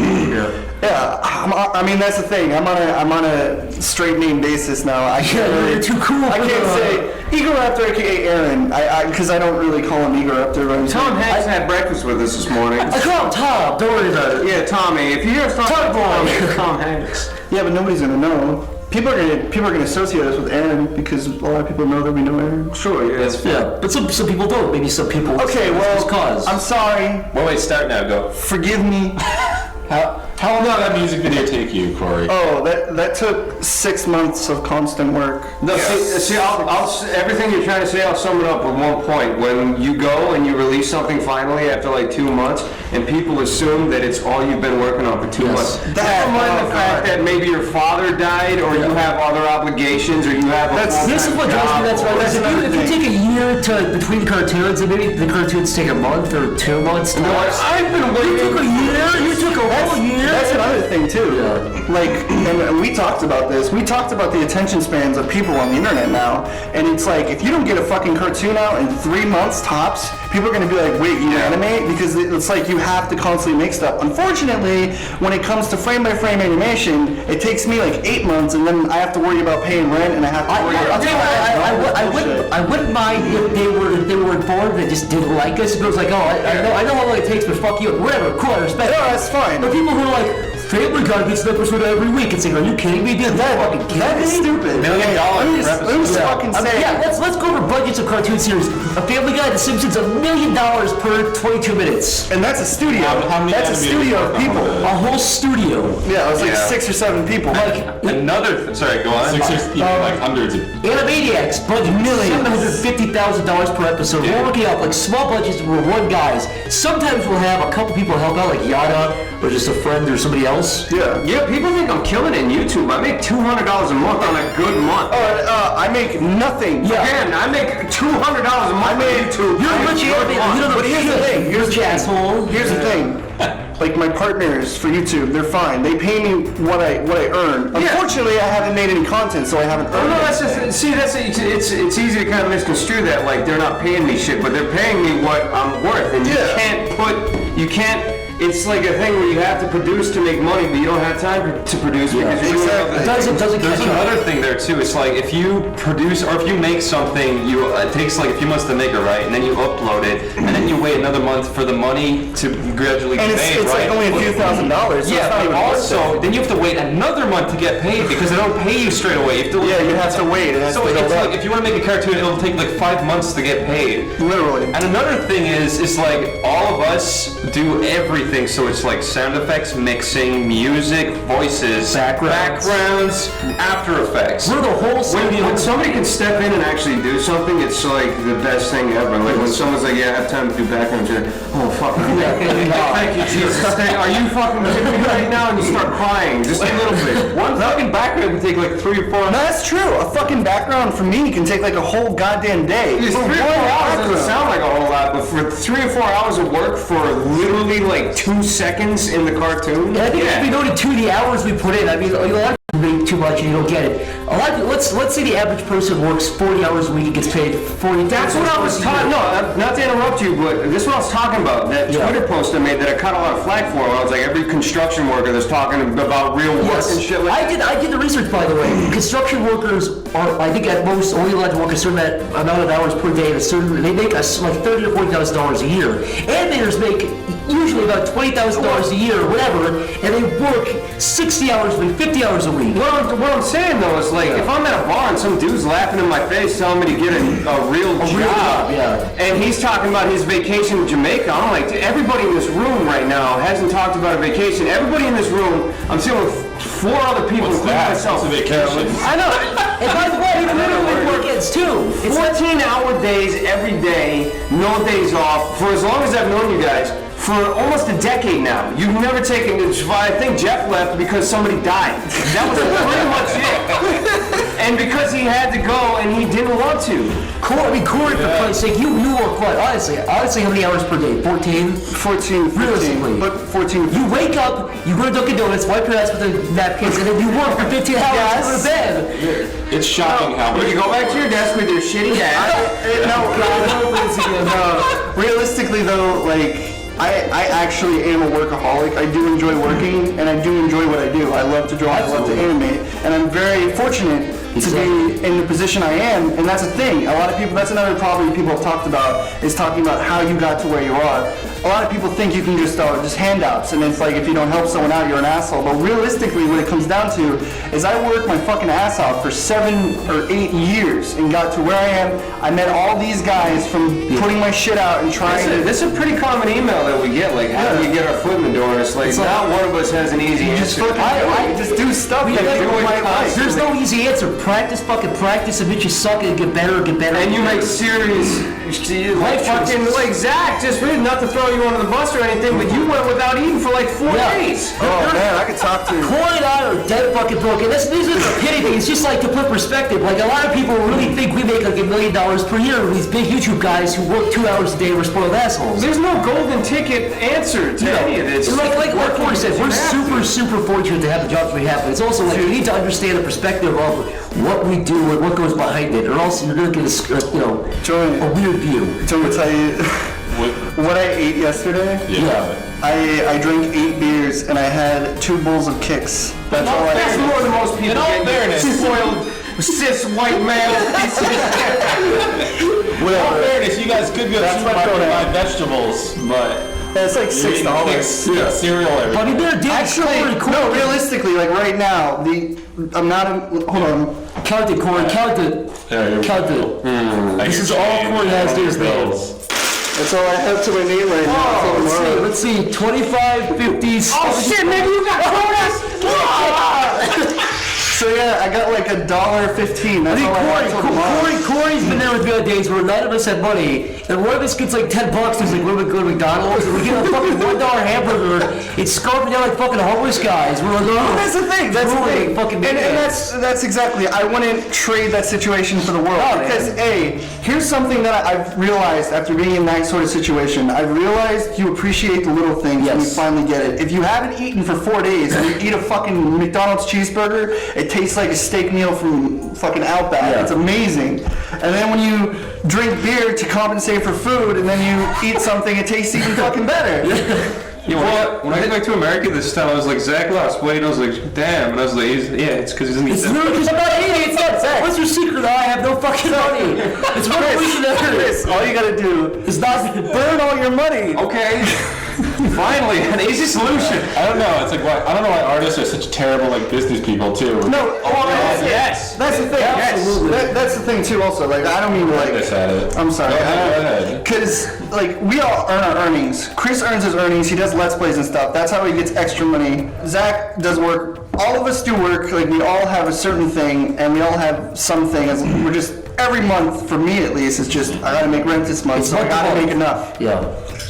yeah, I mean that's the thing. I'm on a straight name basis now. I can't Yeah, really, you're too cool I for can't say Ego Raptor, aka Aaron, because I don't really call him Ego Raptor. But Tom Hanks had breakfast with us this morning. I call him Tom. Don't worry about it. Yeah, Tommy. If you hear us talking about Tom Hanks. Yeah, but nobody's gonna know. People are gonna associate us with Aaron because a lot of people know that we know Aaron. Sure, yeah. Yeah, but some people don't. Maybe some people. Okay, well, cause. I'm sorry. Well, wait, start now, go. Forgive me. How long did that music video take you, Corey? Oh, that took 6 months of constant work. No, see, everything you're trying to say, I'll sum it up with one point. When you go and you release something finally after like 2 months, and people assume that it's all you've been working on for 2 months. Never mind the fact that maybe your father died, or you have other obligations, or you have a This is what drives me nuts, right? That's If another you thing. take a year to between cartoons, and maybe the cartoons take a month or 2 months. To I've been You took a waiting. year. You took a whole year. That's another thing too. Like, and we talked about this. We talked about the attention spans of people on the internet now, and it's like if you don't get a fucking cartoon out in 3 months tops, people are gonna be like, "Wait, you animate?" Because it's like you have to constantly make stuff. Unfortunately, when it comes to frame by frame animation, it takes me like 8 months, and then I have to worry about paying rent, and I have to worry I'll about. tell you what, I wouldn't mind if they were informed that just didn't like us. If it was like, oh, I know how long it takes, but fuck you, whatever, cool, I respect. No, it. that's fine. But people who are like, Family Guy gets an episode every week. It's like, are you kidding me, dude? That is stupid. $1 million Let me per just- let me just fucking say. Yeah, let's go over budgets of cartoon series. A Family Guy, The Simpsons, $1 million per 22 minutes. And that's a studio. How many That's a animators studio work of on people. it? A whole studio. Yeah, it was like Yeah. 6 or 7 people. Sorry, go on. Like hundreds of. Animaniacs, budget $750,000 per episode. We're working out like small budgets where one guys. Sometimes we'll have a couple people help out, like Yada, or just a friend or somebody else. Yeah. Yeah, people think I'm killing it in YouTube. I make $200 a month on a good month. I make nothing. Yeah. Again, I make $200 a month on YouTube. You're I a make rich good animator. month. You don't know But here's the shit. thing. Here's Rich the thing. asshole. Here's the thing. Like my partners for YouTube, they're fine. They pay me what I earn. Yeah. Unfortunately, I haven't made any content, so I haven't Oh earned no, it. that's just it's easy to kind of misconstrue that like they're not paying me shit, but they're paying me what I'm worth, and you can't. It's like a thing where you have to produce to make money, but you don't have time to produce because you're doing other things. It doesn't There's catch up. another thing there too. It's like if you produce or if you make something, it takes like a few months to make it, right? And then you upload it, and then you wait another month for the money to gradually And be it's, made, it's right? like only a few $1,000s. So Yeah, it's not but even worth also it. then you have to wait another month to get paid because they don't pay you straight away. You have to Yeah, you have to wait. It has So to it's build up. like if you want to make a cartoon, it'll take like 5 months to get paid. Literally. And another thing is like all of us do everything. So it's like sound effects, mixing, music, voices, backgrounds, After Effects. We're the whole studio. When somebody can step in and actually do something, it's like the best thing ever. Like when someone's like, "Yeah, I have time to do background check." Oh fuck! Thank you, Jesus. Are you fucking kidding me right now? And you start crying just a little bit. One fucking background can take like 3 or 4 No, that's true. A fucking background for me can take like a whole goddamn day. It's 3 or 4 hours doesn't sound like a whole lot, but for 3 or 4 hours of work for literally like 2 seconds in the cartoon. And I think if we noted too the hours we put in, I mean, a lot of people make too much and you don't get it. A lot of, let's say the average person works 40 hours a week and gets paid 40. That's what I was talking. No, not to interrupt you, but this is what I was talking about. That Yeah. Twitter post I made that I cut a lot of flack for. I was like, every construction worker that's talking about real work and shit like that. I did the research, by the way. Construction workers are, I think, at most only allowed to work a certain amount of hours per day. They make us like $30,000 to $40,000 a year. Animators make usually about $20,000 a year or whatever, and they work 60 hours a week, 50 hours a week. What I'm saying though is like, if I'm at a bar and some dude's laughing in my face telling me to get a real job, and he's talking about his vacation in Jamaica, I'm like, dude, everybody in this room right now hasn't talked about a vacation. Everybody in this room, I'm sitting with 4 other people, including myself. It's a vacation. I know. And by the way, even literally weekends too. It's 14-hour days every day, no days off, for as long as I've known you guys. For almost a decade now. You've never taken, I think Jeff left because somebody died. That was pretty much it. And because he had to go and he didn't want to. Corey, for Christ's sake, you work what? Honestly, how many hours per day? 14? 14, 15, Realistically. but 14. You wake up, you go to Dunkin' Donuts, wipe your ass with the napkins, and then you work for 15 hours and go to bed. It's shocking how much. You go back to your desk with your shitty ass. No, realistically though, like, I actually am a workaholic. I do enjoy working, and I do enjoy what I do. I love to draw, I love to animate, and I'm very fortunate to be in the position I am, and that's a thing. A lot of people, that's another problem people have talked about, is talking about how you got to where you are. A lot of people think you can just handouts, and it's like if you don't help someone out, you're an asshole. But realistically, what it comes down to is I worked my fucking ass out for 7 or 8 years and got to where I am. I met all these guys from putting my shit out and trying to. This is a pretty common email that we get, like, how do we get our foot in the door? And it's like, not one of us has an easy Just answer. fucking I just do stuff that Yeah, do with my life. There's no easy answer. Practice, admit you suck, and get better. And you make serious, like fucking, like Zach, just really not to throw you under the bus or anything, but you went without eating for like 4 days. Oh man, I could talk to. Corey and I are dead fucking broken. These are the pity things. Just like to put perspective. Like a lot of people really think we make like $1 million per year. These big YouTube guys who work 2 hours a day and are spoiled assholes. There's no golden ticket answer to any of this. Like Corey said, we're super fortunate to have the jobs we have, but it's also like you need to understand the perspective of what we do and what goes behind it, or else you're going to get a weird view. So I'm gonna tell you what I ate yesterday. Yeah. I drank 8 beers and I had 2 bowls of kicks. That's all I That's ate. more than most people In all get. fairness. Spoiled, cis white male. In all fairness, you guys could go to the That's what supermarket and I buy vegetables, but It's like $6. Yeah, cereal every But you better Actually, no. Realistically, like right now, hold on. Count it, Corey. Count it. Count it. This is all Corey has to his name. That's all I have to my name right now. Oh, let's see. 25, 50. Oh shit, maybe you got bonus! So yeah, I got like $1.15. That's all I have till tomorrow. Corey's been there with me on days where none of us had money, and one of us gets like $10. He's like, "We're gonna go to McDonald's," and we get a fucking $1 hamburger. It's scarfing down like fucking homeless guys. We're like, "Oh, That's the thing. That's the thing. Fucking and that's exactly. I wouldn't trade that situation for the world because here's something that I've realized after being in that sort of situation. I've realized you appreciate the little things when you finally get it. If you haven't eaten for 4 days and you eat a fucking McDonald's cheeseburger, it tastes like a steak meal from fucking Outback. Yeah. It's amazing. And then when you drink beer to compensate for food, and then you eat something, it tastes even fucking better. Yeah, when I got back to America this time, I was like, Zach lost weight. I was like, damn. And I was like, it's because he doesn't eat It's that. literally just about eating. It's not Zach. What's your secret? I have no fucking money. It's one reason that All you gotta do is not burn all your money. Okay. Finally, an easy solution. I don't know. It's like I don't know why artists are such terrible like business people too. No, Yes. that's the thing. Absolutely. That's the thing too. Also, like I don't mean to This like. at it. I'm sorry. Go ahead. Because like we all earn our earnings. Chris earns his earnings. He does let's plays and stuff. That's how he gets extra money. Zach does work. All of us do work. Like we all have a certain thing, and we all have something. We're just every month, for me at least, it's just I gotta make rent this month, so I gotta make enough. Yeah.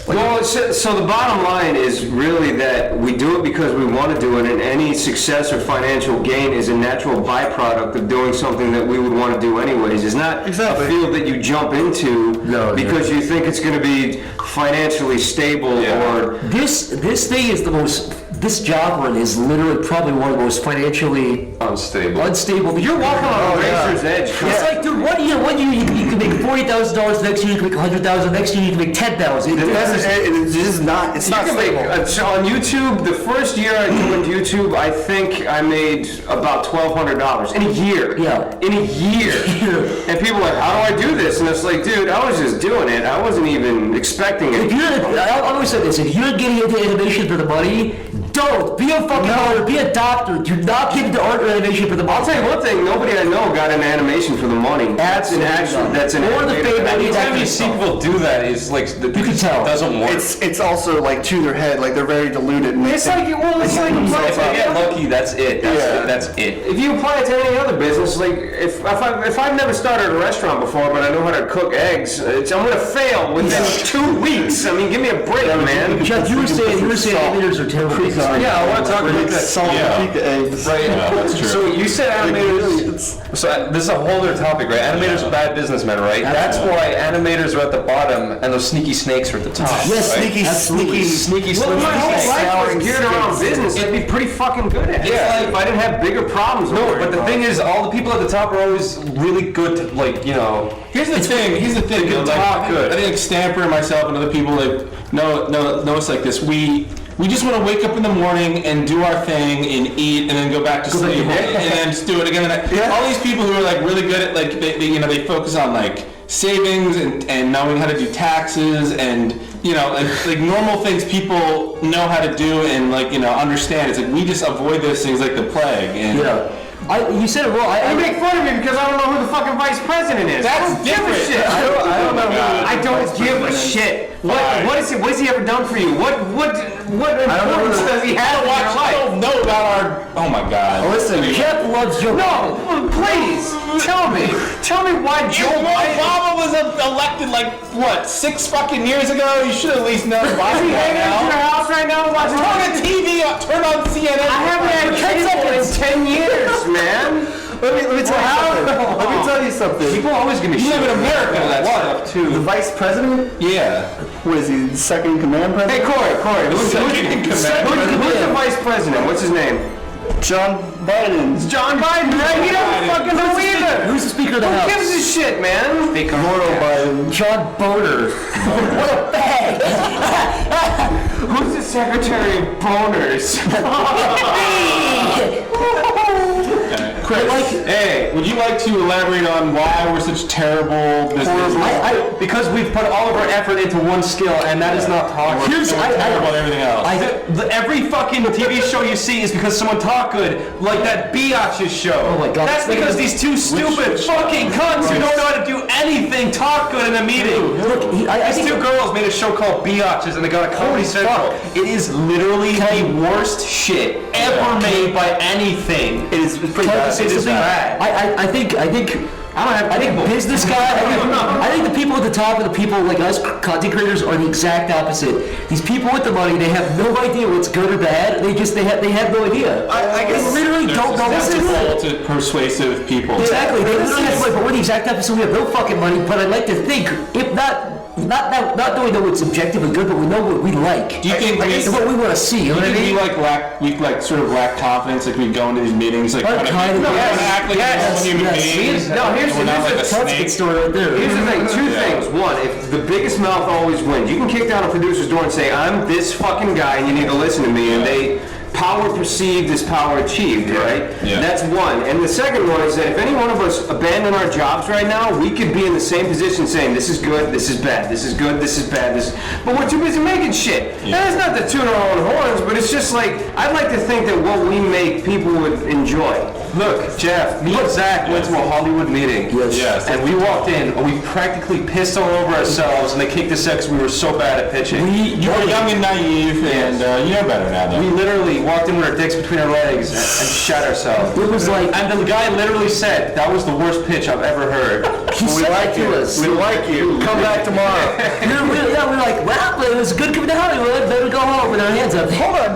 Well, so the bottom line is really that we do it because we want to do it, and any success or financial gain is a natural byproduct of doing something that we would want to do anyways. It's not Exactly. a field that you jump into because you think it's going to be financially stable or... This thing is the most. This job run is literally probably one of the most financially unstable. You're walking on a razor's edge. It's like, dude, one year you can make $40,000. Next year you can make $100,000. Next year you can make $10,000. It's just not. It's not stable. So on YouTube, the first year I joined YouTube, I think I made about $1,200 in a year. Yeah. In a year. And people are like, how do I do this? And it's like, dude, I was just doing it. I wasn't even expecting it. I always say this: if you're getting into animation for the money, don't be a fucking lawyer. Be a doctor. Do not get into art or animation for the money. I'll tell you one thing, nobody I know got into animation for the money. That's an Or the fame. Anytime you see people do that, is like You can tell. it doesn't work. It's also like to their head, like they're very diluted. And It's like, well, it's like If I get lucky, that's it. That's it. if you apply it to any other business, like if I've never started a restaurant before, but I know how to cook eggs, I'm gonna fail within 2 weeks. I mean, give me a break, man. Jeff, you were saying animators are terrible. Yeah, I want to talk about that. Salt and paprika eggs. Right. Yeah, that's true. So you said animators. So this is a whole other topic, right? Animators are bad businessmen, right? That's why animators are at the bottom and those sneaky snakes are at the top. Yes, right? sneaky. Well, my whole snakes. life was geared around business. I'd be pretty fucking good at it. Yeah. If I didn't have bigger problems. No, but the thing is, all the people at the top are always really good to, like, you know. Here's the thing. They can Like, talk good. I think like Stamper and myself and other people like know us like this. We just want to wake up in the morning and do our thing and eat and then go back to sleep and then just do it again. And all these people who are like really good at like they focus on like savings and knowing how to do taxes and like normal things people know how to do and like understand. It's like we just avoid those things like the plague. And You said it well. You make fun of me because I don't know who the fucking vice president is. That's I don't give a different. shit. I don't know. I don't give a shit. What is he? What has he ever done for you? What importance does he have in your I life? don't know about our. Oh my God. Listen, Jeff loves your. No, please tell me why Joe Biden. Obama was elected like what 6 fucking years ago. You should at least know about Is he it hanging out in your now. house right now watching? Turn on TV. Turn on CNN. I haven't had cable in 10 years, man. let me tell you something. Let me tell you something. People always give me You shit. live in America. All that What? stuff too. The vice president? Yeah. What is he? The second in command Hey, president? Corey, who's the vice president? What's his name? John Biden. John Biden, right? He doesn't fucking know either. Who's the Speaker of the Who House? gives a shit, man? Biden. John Boner. What a bag! Who's the secretary of boners? Like, Hey, would you like to elaborate on why we're such terrible business? Because we've put all of our effort into one skill, and that is not talking. We're terrible at everything else. Every fucking TV show you see is because someone talked good, like that Biatch's show. Oh my God. That's because these two stupid fucking cunts who don't know how to do anything talk good in a meeting. Look, These two girls made a show called Biatch's, and they got a Comedy Central. It is literally the worst shit ever made by anything. It is pretty bad. It is bad. I think business guy. I think the people at the top and the people like us content creators are the exact opposite. These people with the money, they have no idea what's good or bad. They have no idea. I guess they literally don't know what's to persuasive people. Exactly. They literally have money, but we're the exact opposite. We have no fucking money. But I'd like to think, if not that we know what's objectively good, but we know what we like. Do you think what we want to see? You know what I mean? we sort of lack confidence, like we go into these meetings, like Kind of. act like normal human beings. No, here's We're not like a That's a snake. good story right there. Here's the thing, two things. One, if the biggest mouth always wins, you can kick down a producer's door and say, I'm this fucking guy and you need to listen to me, and they power perceived is power achieved, right? Yeah. That's one. And the second one is that if any one of us abandon our jobs right now, we could be in the same position saying, this is good, this is bad, this is good, this is bad, but we're too busy making shit. Yeah. And it's not to tune our own horns, but it's just like, I'd like to think that what we make, people would enjoy. Look, Jeff, me and Zach went to a Hollywood meeting. Yes. And we walked in, and we practically pissed all over ourselves, and they kicked us out because we were so bad at pitching. You were young and naive, and you know better now, though. We literally walked in with our dicks between our legs and shot ourselves. It was like, And the guy literally said, that was the worst pitch I've ever heard. he said that to us. We like you. Come back tomorrow. we were like, wow, it was good coming to Hollywood. Better go home with our hands up. Hold on,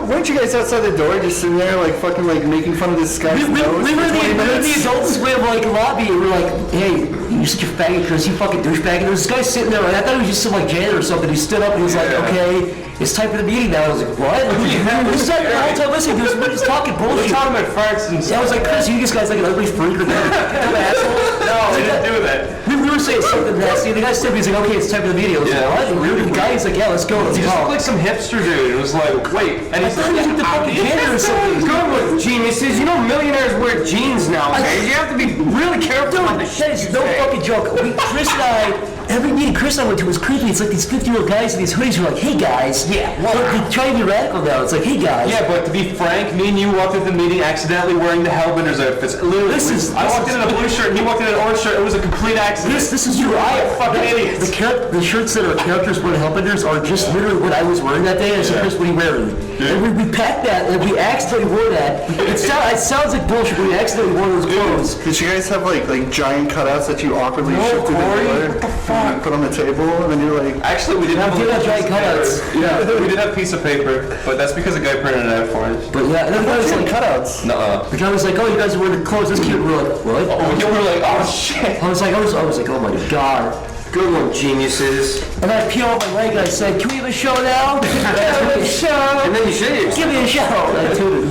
weren't you guys outside the door just sitting there like fucking like making fun of this guy's We nose were for 20 in the minutes? adult swim like lobby, and we're like, hey, you're such a faggot, Chris, you fucking douchebag. And there was this guy sitting there, and I thought he was just some like janitor or something. He stood up and he was like, okay, it's time for the meeting now. I was like, what? We was like the whole time listening to us, we're just talking bullshit. We're talking about farts and Yeah, I was like, Chris, you guys like an ugly freak or that asshole? No, we didn't do that. We were saying something nasty, and the guy stood up, he's like, okay, it's time for the meeting. I was like, what? And the guy's like, yeah, let's go, let's He go. just looked like some hipster dude. It was like, wait. And I he's thought he was with the fucking janitor or something. Good with geniuses. You know millionaires wear jeans nowadays. You have to be really careful with the That shit is you no say. fucking joke. Chris and I, every meeting Chris and I went to was creepy. It's like these 50-year-old guys in these hoodies who are like, hey guys. Yeah. Well, they're trying to be radical now. It's like, hey guys. Yeah, but to be frank, me and you walked into the meeting accidentally wearing the Hellbenders outfits. Literally, I walked in a blue shirt, and he walked in an orange shirt. It was a complete accident. This is true. fucking idiots. The shirts that our characters wear in Hellbenders are just literally what I was wearing that day. I said, Chris, what are you wearing? And we packed that, and we accidentally wore that. It sounds like bullshit, but we accidentally wore those clothes. Did you guys have like giant cutouts that you awkwardly shifted Corey, what the fuck? Put on the table, and then you're like, Actually, we did have did have giant cutouts. Yeah, we did have a piece of paper, but that's because the guy printed it out for us. But yeah, and then the guy was giant like, cutouts. Nuh-uh. the guy was like, oh, you guys are wearing the clothes. That's cute. We're like, what? We were like, oh shit. I was like, oh my god. Good one, geniuses. And I peeled off my leg and I said, can we have a show now? Have a show. And then you say Give me a show. I tooted.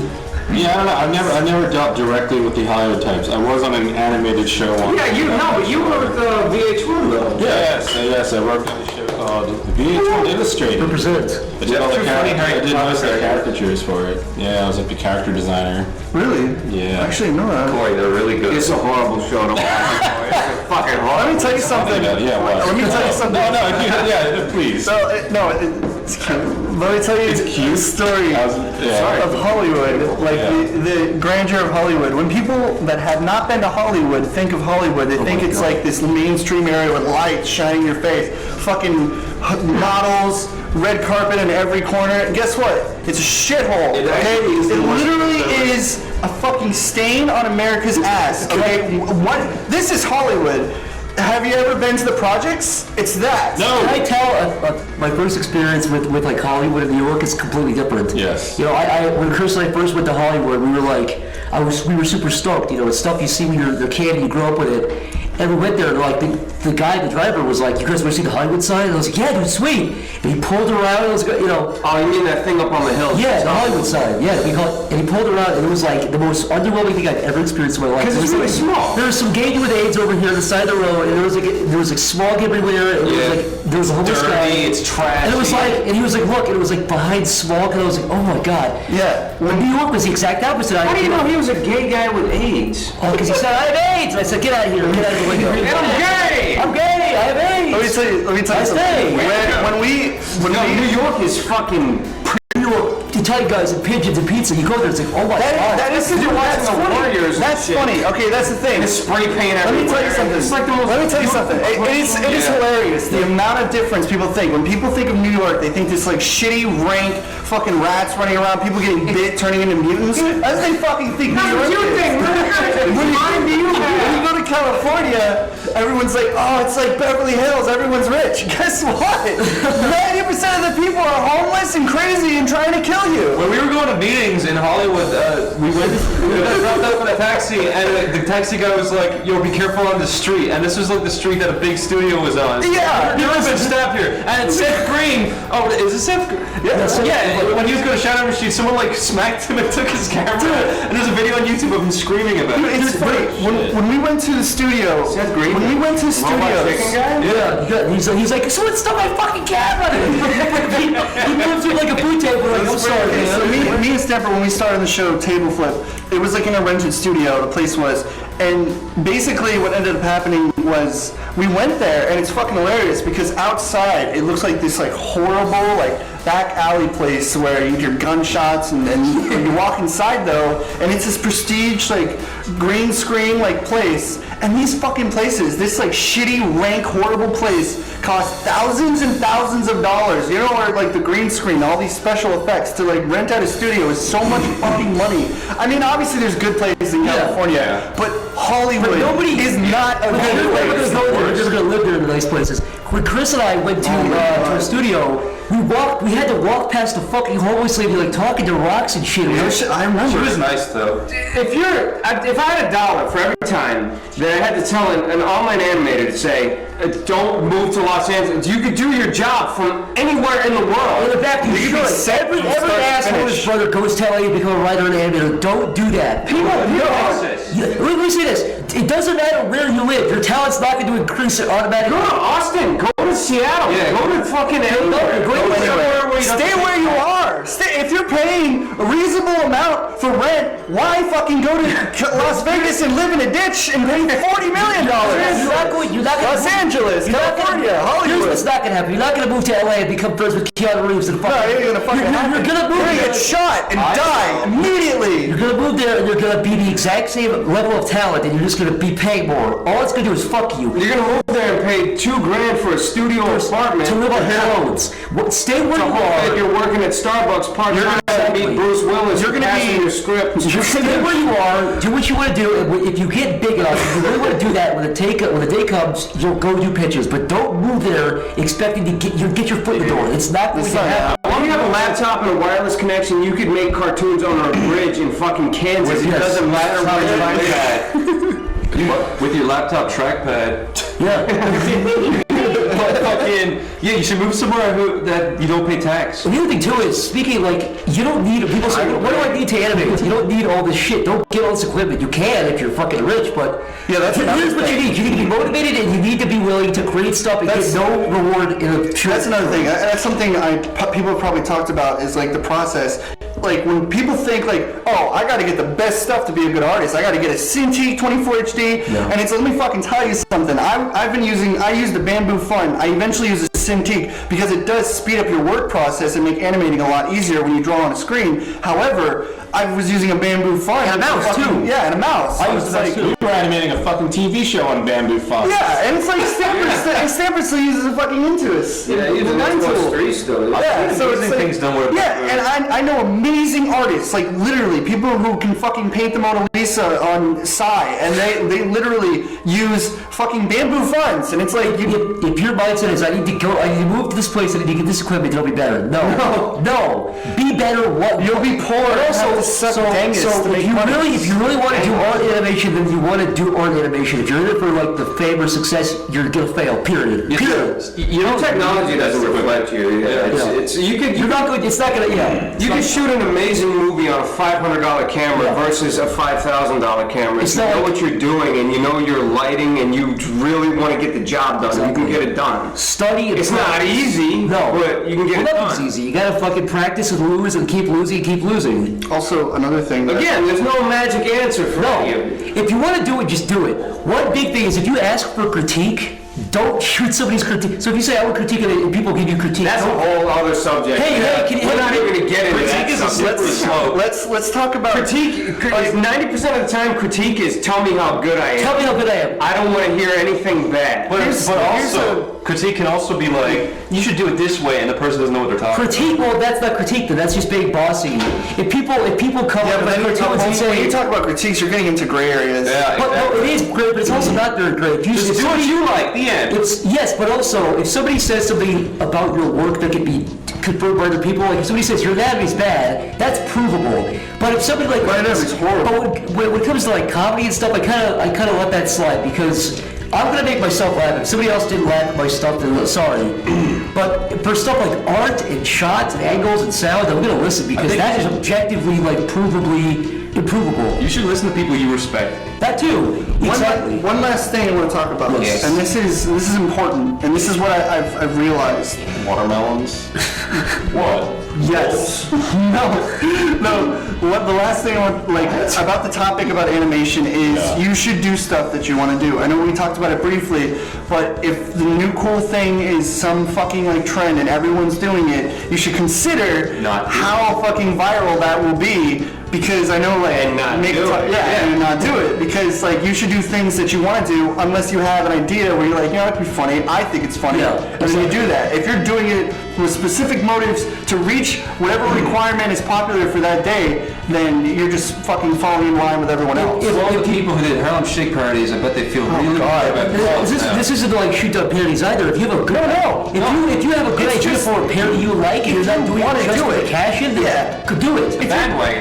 Yeah, I don't know. I never dealt directly with the Hollywood types. I was on an animated show once. Yeah, but you were with VH1 though. Yes, I worked on a show called VH1 Illustrated. Represent. I did all the Too funny how you I did most of the talk about it. caricatures for it. Yeah, I was like the character designer. Really? Yeah. Actually, no. Boy, they're really good. It's a horrible show to watch. It's fucking horrible. Let me tell you something. Yeah, what? Let me tell you something. Yeah, please. So, it's cute. Let me tell you It's cute. a story Yeah. of Hollywood, like the grandeur of Hollywood. When people that have not been to Hollywood think of Hollywood, they think it's like this mainstream area with lights shining in your face, fucking models, red carpet in every corner. Guess what? It's a shithole. It Okay? actually is the It worst literally place ever. is a fucking stain on America's ass. Okay? What? This is Hollywood. Have you ever been to the projects? It's that. No. Can I tell my first experience with like Hollywood in New York is completely different. Yes. You know, I when Chris and I first went to Hollywood, we were super stoked. You know, it's stuff you see when you're a kid and you grow up with it. And we went there, and like the guy, the driver, was like, "You guys want to see the Hollywood sign?" And I was like, "Yeah, dude, sweet." And he pulled around, and it was, you know. Oh, you mean that thing up on the hill? Yeah, the Hollywood sign. Yeah, and he pulled around, and it was like the most underwhelming thing I've ever experienced in my life. Because it's really small. There was some gay dude with AIDS over here on the side of the road, and there was like smog everywhere, and there was a homeless guy. It's trash. And it was like, and he was like, look, and it was like behind smog, and I was like, oh my god. Yeah. When New York was the exact opposite. How do you know he was a gay guy with AIDS? Oh, because he said, I have AIDS! And I said, get out of here, get out of the window. And I'm gay! I'm gay, I have AIDS! Let me tell you something. When New York is fucking... New York, Italian guys and pigeons and pizza, you go there, it's like, oh my god. that is you're watching the Warriors. That's funny. Okay, that's the thing. The spray paint Let me everywhere. tell you something. It's like the most Let me tell you something. It is hilarious the amount of difference people think. When people think of New York, they think this like shitty, rank, fucking rats running around, people getting bit, turning into mutants. That's what they fucking think New York is. When you go to California, everyone's like, oh, it's like Beverly Hills. Everyone's rich. Guess what? 90% of the people are homeless and crazy and trying to kill you. When we were going to meetings in Hollywood, we got dropped off in a taxi, and the taxi guy was like, "Yo, be careful on the street." And this was like the street that a big studio was on. Yeah. There was a staff here, and Seth Green. Oh, is it Seth? Yeah. Yeah. When he was going to Shadow Machine, someone like smacked him and took his camera. And there's a video on YouTube of him screaming about it. It's funny. When we went to the studio, Seth Green? when we went to the studios, Yeah, he's like, someone stole my fucking camera! he moves with like a boot table, like, I'm sorry, okay, so man. me and Stamper, when we started the show Table Flip, it was like in a rented studio, the place was, and basically what ended up happening was we went there, and it's fucking hilarious because outside it looks like this like horrible like back alley place where you hear gunshots and you walk inside though, and it's this prestige like green screen like place, and these fucking places, this like shitty rank horrible place cost thousands and thousands of dollars. You know where like the green screen, all these special effects to like rent out a studio is so much fucking money. I mean obviously there's good places in California, but Hollywood is not a good place. We're just gonna live there in the nice places. When Chris and I went to a studio, we had to walk past the fucking homeless lady like talking to rocks and shit. I remember. She was nice though. If I had $1 for every time that I had to tell an online animator to say, don't move to Los Angeles, you could do your job from anywhere in the world. In the back, you should. Every asshole his brother goes to LA to become a writer and animator. Don't do that. People Let me say this. It doesn't matter where you live. Your talent's not going to increase it automatically. Go to Austin. Go to Seattle. Yeah, go to fucking anywhere. Stay where you are. If you're paying a reasonable amount for rent, why fucking go to Las Vegas and live in a ditch and pay $40 million? You're not going Los Angeles, California, Hollywood. Here's what's not going to happen. You're not going to move to LA and become friends with Keanu Reeves and fucking. No, it ain't gonna fucking happen. You're going to move You're there. gonna get shot and die immediately. You're going to move there and you're going to be the exact same level of talent and you're just going to be paying more. All it's going to do is fuck you. You're gonna move there and pay $2,000 for a studio apartment To live on clones. Stay where you that are. you're working at Starbucks part time to meet Bruce Willis. You're gonna passing be- your script. Stay where you are. Do what you want to do. And if you get big enough, if you really want to do that, when the day comes, you'll go do pitches. But don't move there expecting to get your foot in the door. It's not going to happen. When you have a laptop and a wireless connection, you could make cartoons on a bridge in fucking Kansas. It doesn't matter where you're at. With your laptop trackpad. Yeah. But fucking you should move somewhere that you don't pay tax. The other thing too is, speaking like, you don't need, people say, what do I need to animate? You don't need all this shit. Don't get all this equipment. You can if you're fucking rich, but Yeah, that's here's what you need. You need to be motivated and you need to be willing to create stuff and get no reward in a That's another thing. That's something people have probably talked about is like the process. Like when people think like, oh, I got to get the best stuff to be a good artist. I got to get a Cintiq 24 HD. Yeah. And it's let me fucking tell you something. I use the Bamboo Fun. I eventually use a Cintiq because it does speed up your work process and make animating a lot easier when you draw on a screen. However, I was using a Bamboo Fun. And a mouse, too. Yeah, and a mouse. I used the mouse, too. We were animating a fucking TV show on Bamboo Fun. Yeah, and it's like Stanford still uses a fucking Intuos. Yeah, even design Xbox tool. 3 still. Yeah, so it's like, things don't work. Yeah, and I know amazing artists, like literally people who can fucking paint the Mona Lisa on Psy, and they literally use fucking Bamboo Funds, and it's like if your mindset is, I need to move to this place, I need to get this equipment, it'll be better. No. Be better what? you'll be poor. Also, to suck Dangus to make money. If you really want to do art animation, then you want to do art animation. If you're in it for like the fame or success, you're gonna fail. Period. Period. You know, technology doesn't reflect you. You're not going. It's not gonna. Yeah. You can shoot an amazing movie on a $500 camera versus a $5,000 camera. If you know what you're doing and you know your lighting and you really want to get the job done, you can get it done. Study. It's not easy, but you can get it done. Nothing's easy. You gotta fucking practice and lose and keep losing and keep losing. Also, another thing. Again, there's no magic answer for you. If you want to do it, just do it. One big thing is if you ask for critique, don't shoot somebody's critique. So if you say I will critique it and people give you critique, that's a whole other subject. Hey, can you? We're not even gonna get into that. Critique is a slippery slope. Let's talk about critique. 90% of the time, critique is tell me how good I am. Tell me how good I am. I don't want to hear anything bad. But also, critique can also be like, you should do it this way, and the person doesn't know what they're talking about. Critique, well, that's not critique, then that's just being bossy. If people come up with critiques and say, when you talk about critiques, you're getting into gray areas. Yeah, but no, it is great, but it's also not very great. Just do what you like. The end. Yes, but also if somebody says something about your work that can be confirmed by other people, like if somebody says your anatomy's bad, that's provable. But if somebody like my anatomy's horrible. But when it comes to like comedy and stuff, I kind of let that slide because I'm gonna make myself laugh. If somebody else didn't laugh at my stuff, then sorry. But for stuff like art and shots and angles and sound, I'm gonna listen because that is objectively, like, provably improvable. You should listen to people you respect. That too. Exactly. One last thing I want to talk about, Yes. and this is important, and this is what I've realized. Watermelons? What? Yes. No. What the last thing I want, like, about the topic about animation is you should do stuff that you want to do. I know we talked about it briefly, but if the new cool thing is some fucking like trend and everyone's doing it, you should consider how fucking viral that will be. Because I know, like, and not do it. Because, like, you should do things that you want to do unless you have an idea where you're like, it'd be funny. I think it's funny. Yeah, and then you do that. If you're doing it with specific motives to reach whatever requirement is popular for that day, then you're just fucking falling in line with everyone else. If all the people who did Harlem Shake parodies, I bet they feel really good about themselves now. This isn't to, like, shoot down parodies either. If you have a good if you have a good idea for a parody you like and you're not doing it just for the cash in, then do it.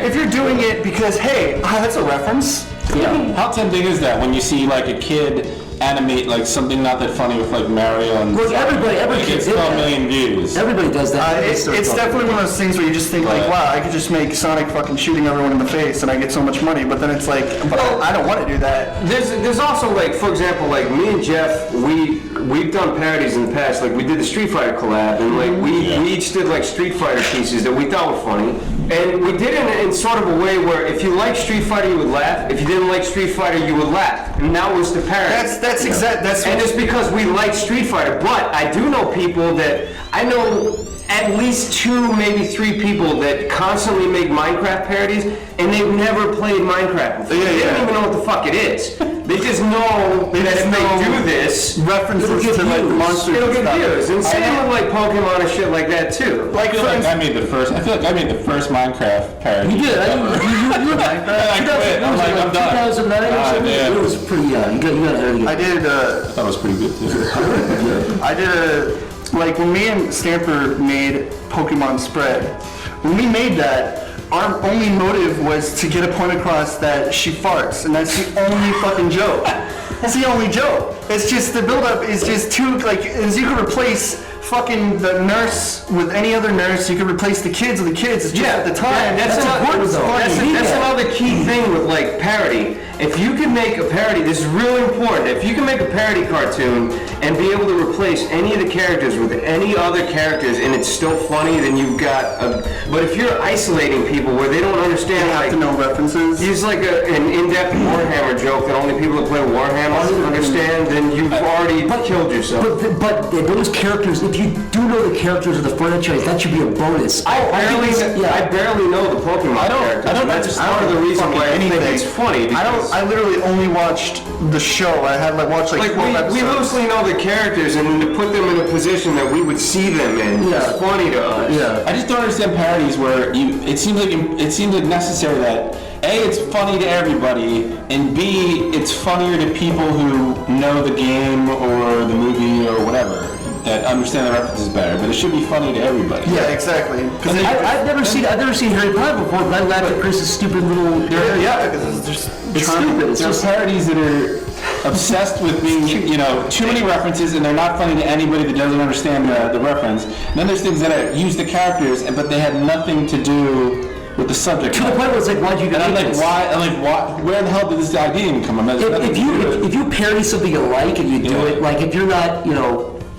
If you're doing it because, hey, that's a reference. Yeah. How tempting is that when you see like a kid animate like something not that funny with like Mario and Well, every kid gets did 12 that. million views. Everybody does that. It's definitely one of those things where you just think like, wow, I could just make Sonic fucking shooting everyone in the face and I get so much money, but then it's like, but I don't want to do that. There's also like, for example, like me and Jeff, we've done parodies in the past. Like we did the Street Fighter collab, and like we each did like Street Fighter pieces that we thought were funny, and we did it in sort of a way where if you liked Street Fighter, you would laugh. If you didn't like Street Fighter, you would laugh. And that was the parody. That's exact. And it's because we like Street Fighter. But I do know people that I know. At least 2, maybe 3 people that constantly make Minecraft parodies, and they've never played Minecraft before. They don't even know what the fuck it is. They just know that if they do this, references to like monsters. It'll get views. And same with like Pokemon and shit like that too. I feel like I made the first Minecraft parody. You did. You were Minecraft. I quit. I'm like, I'm done. 2009 or something. Yeah. It was pretty. You got it. I did. I thought it was pretty good too. I did like when me and Stamper made Pokemon Spread. When we made that, our only motive was to get a point across that she farts, and that's the only fucking joke. That's the only joke. It's just the build-up is just too like, as you could replace fucking the nurse with any other nurse, you could replace the kids with the kids. It's just at the time. That's another key thing with like parody. If you can make a parody, this is really important. If you can make a parody cartoon and be able to replace any of the characters with any other characters and it's still funny, then you've got a. But if you're isolating people where they don't understand, They have to know references. use like an in-depth Warhammer joke that only people who play Warhammer understand, then you've already killed yourself. But those characters, if you do know the characters of the franchise, that should be a bonus. I barely know the Pokemon characters. I don't That's part of the reason why I think it's funny. I literally only watched the show. I had watched like 12 episodes. we loosely know the characters, and to put them in a position that we would see them in is funny to us. Yeah. I just don't understand parodies where it seems like necessary that A, it's funny to everybody, and B, it's funnier to people who know the game or the movie or whatever. that understand the references better, but it should be funny to everybody. Yeah, exactly. Because I've never seen Harry Potter before, but I laughed at Chris's stupid little. because it's stupid. It's There are just parodies that are obsessed with being, too many references, and they're not funny to anybody that doesn't understand the reference. And then there's things that use the characters, but they have nothing to do with the subject. to the point where it's like, why'd you do And I'm like, this? why? Where the hell did this idea even come from? If you parody something you like and you do it, like if you're not,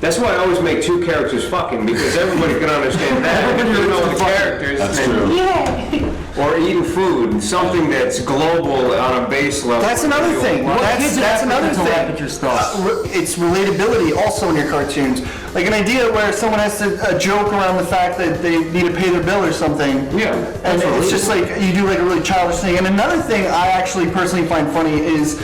That's why I always make two characters fucking, because everybody can understand that. Everybody know knows the the characters. That's and- true. Or eating food, something that's global on a base level. That's another thing. That's another to laugh at thing. your stuff. It's relatability also in your cartoons. Like an idea where someone has to joke around the fact that they need to pay their bill or something. Yeah. And it's just like you do like a really childish thing. And another thing I actually personally find funny is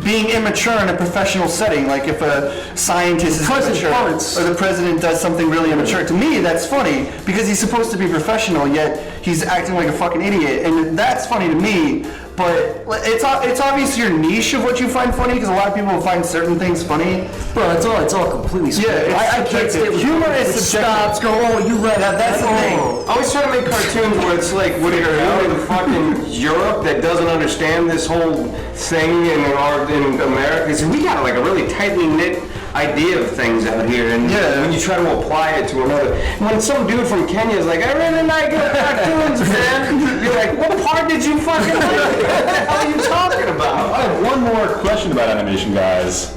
being immature in a professional setting. Like if a scientist is immature or the president does something really immature. To me, that's funny because he's supposed to be professional, yet he's acting like a fucking idiot. And that's funny to me. But it's obviously your niche of what you find funny because a lot of people find certain things funny. Bro, it's all completely stupid. Yeah, I can't stay with humor is stops, go, you read that. That's the thing. I always try to make cartoons where it's like, what are you in fucking Europe that doesn't understand this whole thing in America? So we got like a really tightly knit idea of things out here, and when you try to apply it to another, when some dude from Kenya is like, I really like your cartoons, man, you're like, what part did you fucking like? What the hell are you talking about? I have one more question about animation, guys.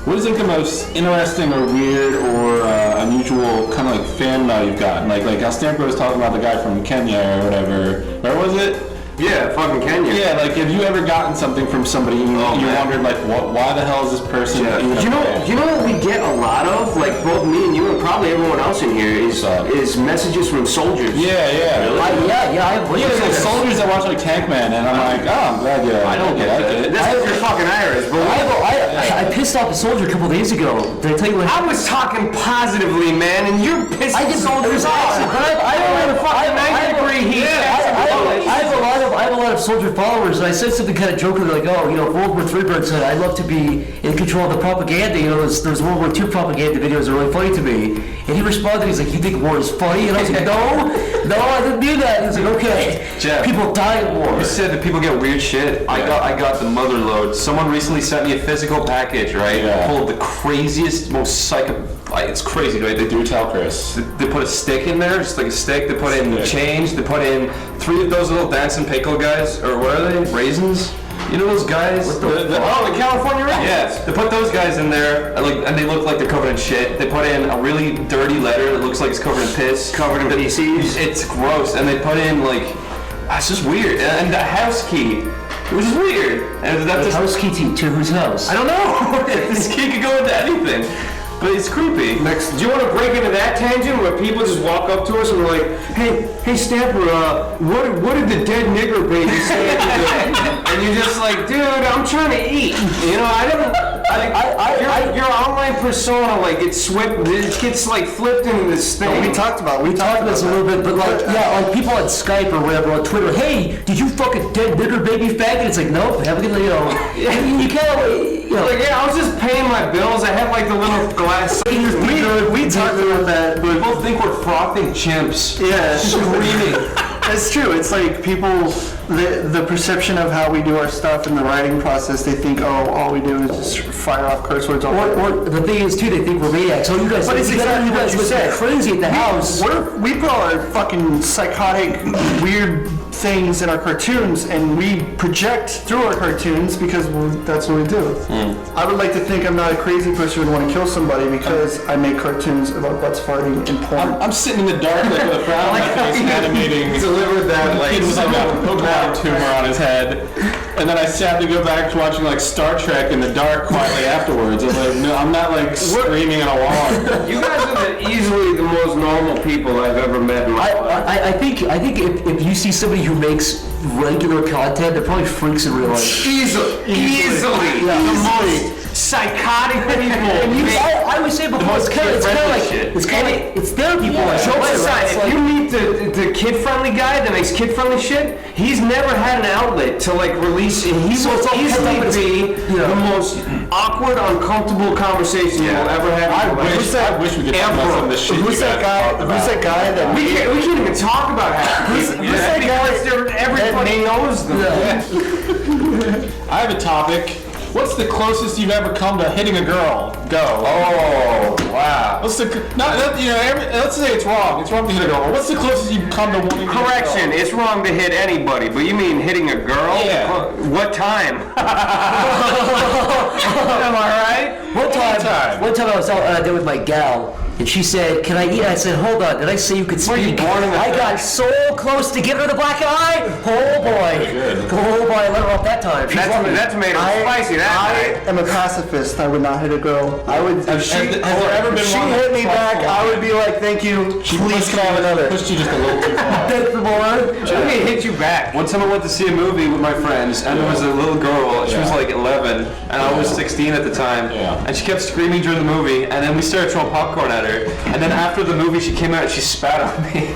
What is like the most interesting or weird or unusual kind of like fan mail you've gotten? Like how Stanford was talking about the guy from Kenya or whatever. Where was it? Yeah, fucking Kenya. Yeah, like have you ever gotten something from somebody and you wondered like, why the hell is this person? Even You know what we get a lot of, like both me and you and probably everyone else in here is messages from soldiers. Yeah. I have There's soldiers that watch like Tank Man, and I'm like, I'm glad you. I don't get that. That's because you're fucking Irish, but I pissed off a soldier a couple days ago. Did I tell you what? I was talking positively, man, and you're pissing soldiers off. I don't have a fucking 90-degree heat. I have a lot of soldier followers, and I said something kind of jokingly like, World War III Bird said, I'd love to be in control of the propaganda. Those World War II propaganda videos are really funny to me. And he responded, he's like, you think war is funny? And I was like, no, I didn't do that. He was like, okay, Jeff, people die in war. You said that people get weird shit. I got the mother load. Someone recently sent me a physical package, right? Full of the craziest, most it's crazy, right? They Do tell Chris. They put a stick in there, just like a stick. They put in change. They put in 3 of those little dancing pickle guys, or what are they? Raisins? You know those guys? the California Raisins. Yes. They put those guys in there, and they look like they're covered in shit. They put in a really dirty letter that looks like it's covered in piss. Covered in PCs. It's gross. And they put in it's just weird. And a house key, which is weird. And that's just, House key to whose house? I don't know. This key could go into anything. But it's creepy. Do you want to break into that tangent where people just walk up to us and we're like, hey Stamper, what did the dead nigger baby say? And you're just like, dude, I'm trying to eat. Your online persona it gets like flipped into this thing. We talked about this a little bit, but like people on Skype or whatever, on Twitter, hey, did you fuck a dead nigger baby faggot? It's like, nope, have a good, you can't, Like, I was just paying my bills. I had like the little glass. We talked about that, but People think we're frothing chimps. yeah, Screaming. it's true. It's like people, the perception of how we do our stuff in the writing process, they think, all we do is just fire off curse words all day. or the thing is too, they think we're maniacs. Oh, you guys, But it's exactly what you said. crazy at the house. We put all our fucking psychotic, weird things in our cartoons, and we project through our cartoons because that's what we do. I would like to think I'm not a crazy person who would want to kill somebody because I make cartoons about butts farting and porn. I'm sitting in the dark like with a frown on my face animating. Delivered that The kid was like a coconut tumor on his head, and then I had to go back to watching like Star Trek in the dark quietly afterwards. I was like, no, I'm not like screaming in a wall. You guys are easily the most normal people I've ever met in my life. I think if you see somebody who makes regular content, they're probably freaks in real life. Easily. Yeah. psychotic people. I was saying before, it's kind of like, it's their people. Jokes aside, if you meet the kid-friendly guy that makes kid-friendly shit, he's never had an outlet to like release, and he will easily be the most awkward, uncomfortable conversation you'll ever have. I wish we could talk about some of the shit. Who's that guy that We can't even talk about half. Who's that guy? Everybody knows them. I have a topic. What's the closest you've ever come to hitting a girl? Go. Oh, wow. What's the let's say it's wrong. It's wrong to hit a girl. But what's the closest you've come to wanting to Correction, hit a girl? it's wrong to hit anybody, but you mean hitting a girl? Yeah. What time? Am I right? One time I was out there with my gal, and she said, "Can I eat?" I said, "Hold on, did I say you could speak?" Were you born in the I got so close to giving her the black eye. Oh boy, I let her off that time. She's lucky. That's made it spicy. I am a pacifist. I would not hit a girl. I would. If she hit me back, I would be like, "Thank you. Please can I have another?" Pushed you just a little too far. That's the more. Let me hit you back. One time I went to see a movie with my friends, and there was a little girl. She was like 11, and I was 16 at the time. Yeah. And she kept screaming during the movie, and then we started throwing popcorn at her. And then after the movie, she came out and she spat on me.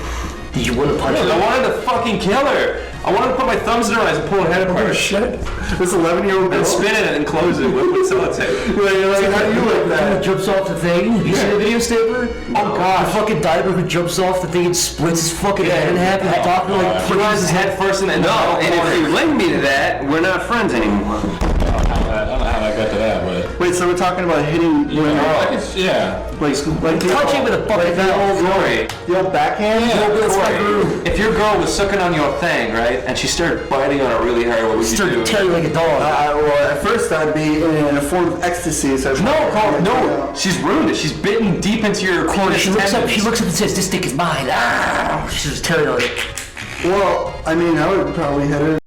Did you want to punch her? I wanted to fucking kill her. I wanted to put my thumbs in her eyes and pull her head apart. Shit. This 11-year-old girl. And spin it and close it with sellotape. You're like, how do you like that? Who jumps off the thing? You see the video, Stabler? Oh god. The fucking diver who jumps off the thing and splits his fucking head in half and the doctor like Puts his head first in the No, and if you link me to that, we're not friends anymore. I don't know how I got to that, but Wait, so we're talking about hitting women, like punching with a fucking the old backhand? If your girl was sucking on your thing, right, and she started biting on it really hard, what would you started do? tearing like a dog. Well, at first I'd be in a form of ecstasy. So No, she's ruined it. She's bitten deep into your corner. She looks up and says, "This dick is mine." Ah, she's just tearing on it. Well, I mean, I would probably hit her.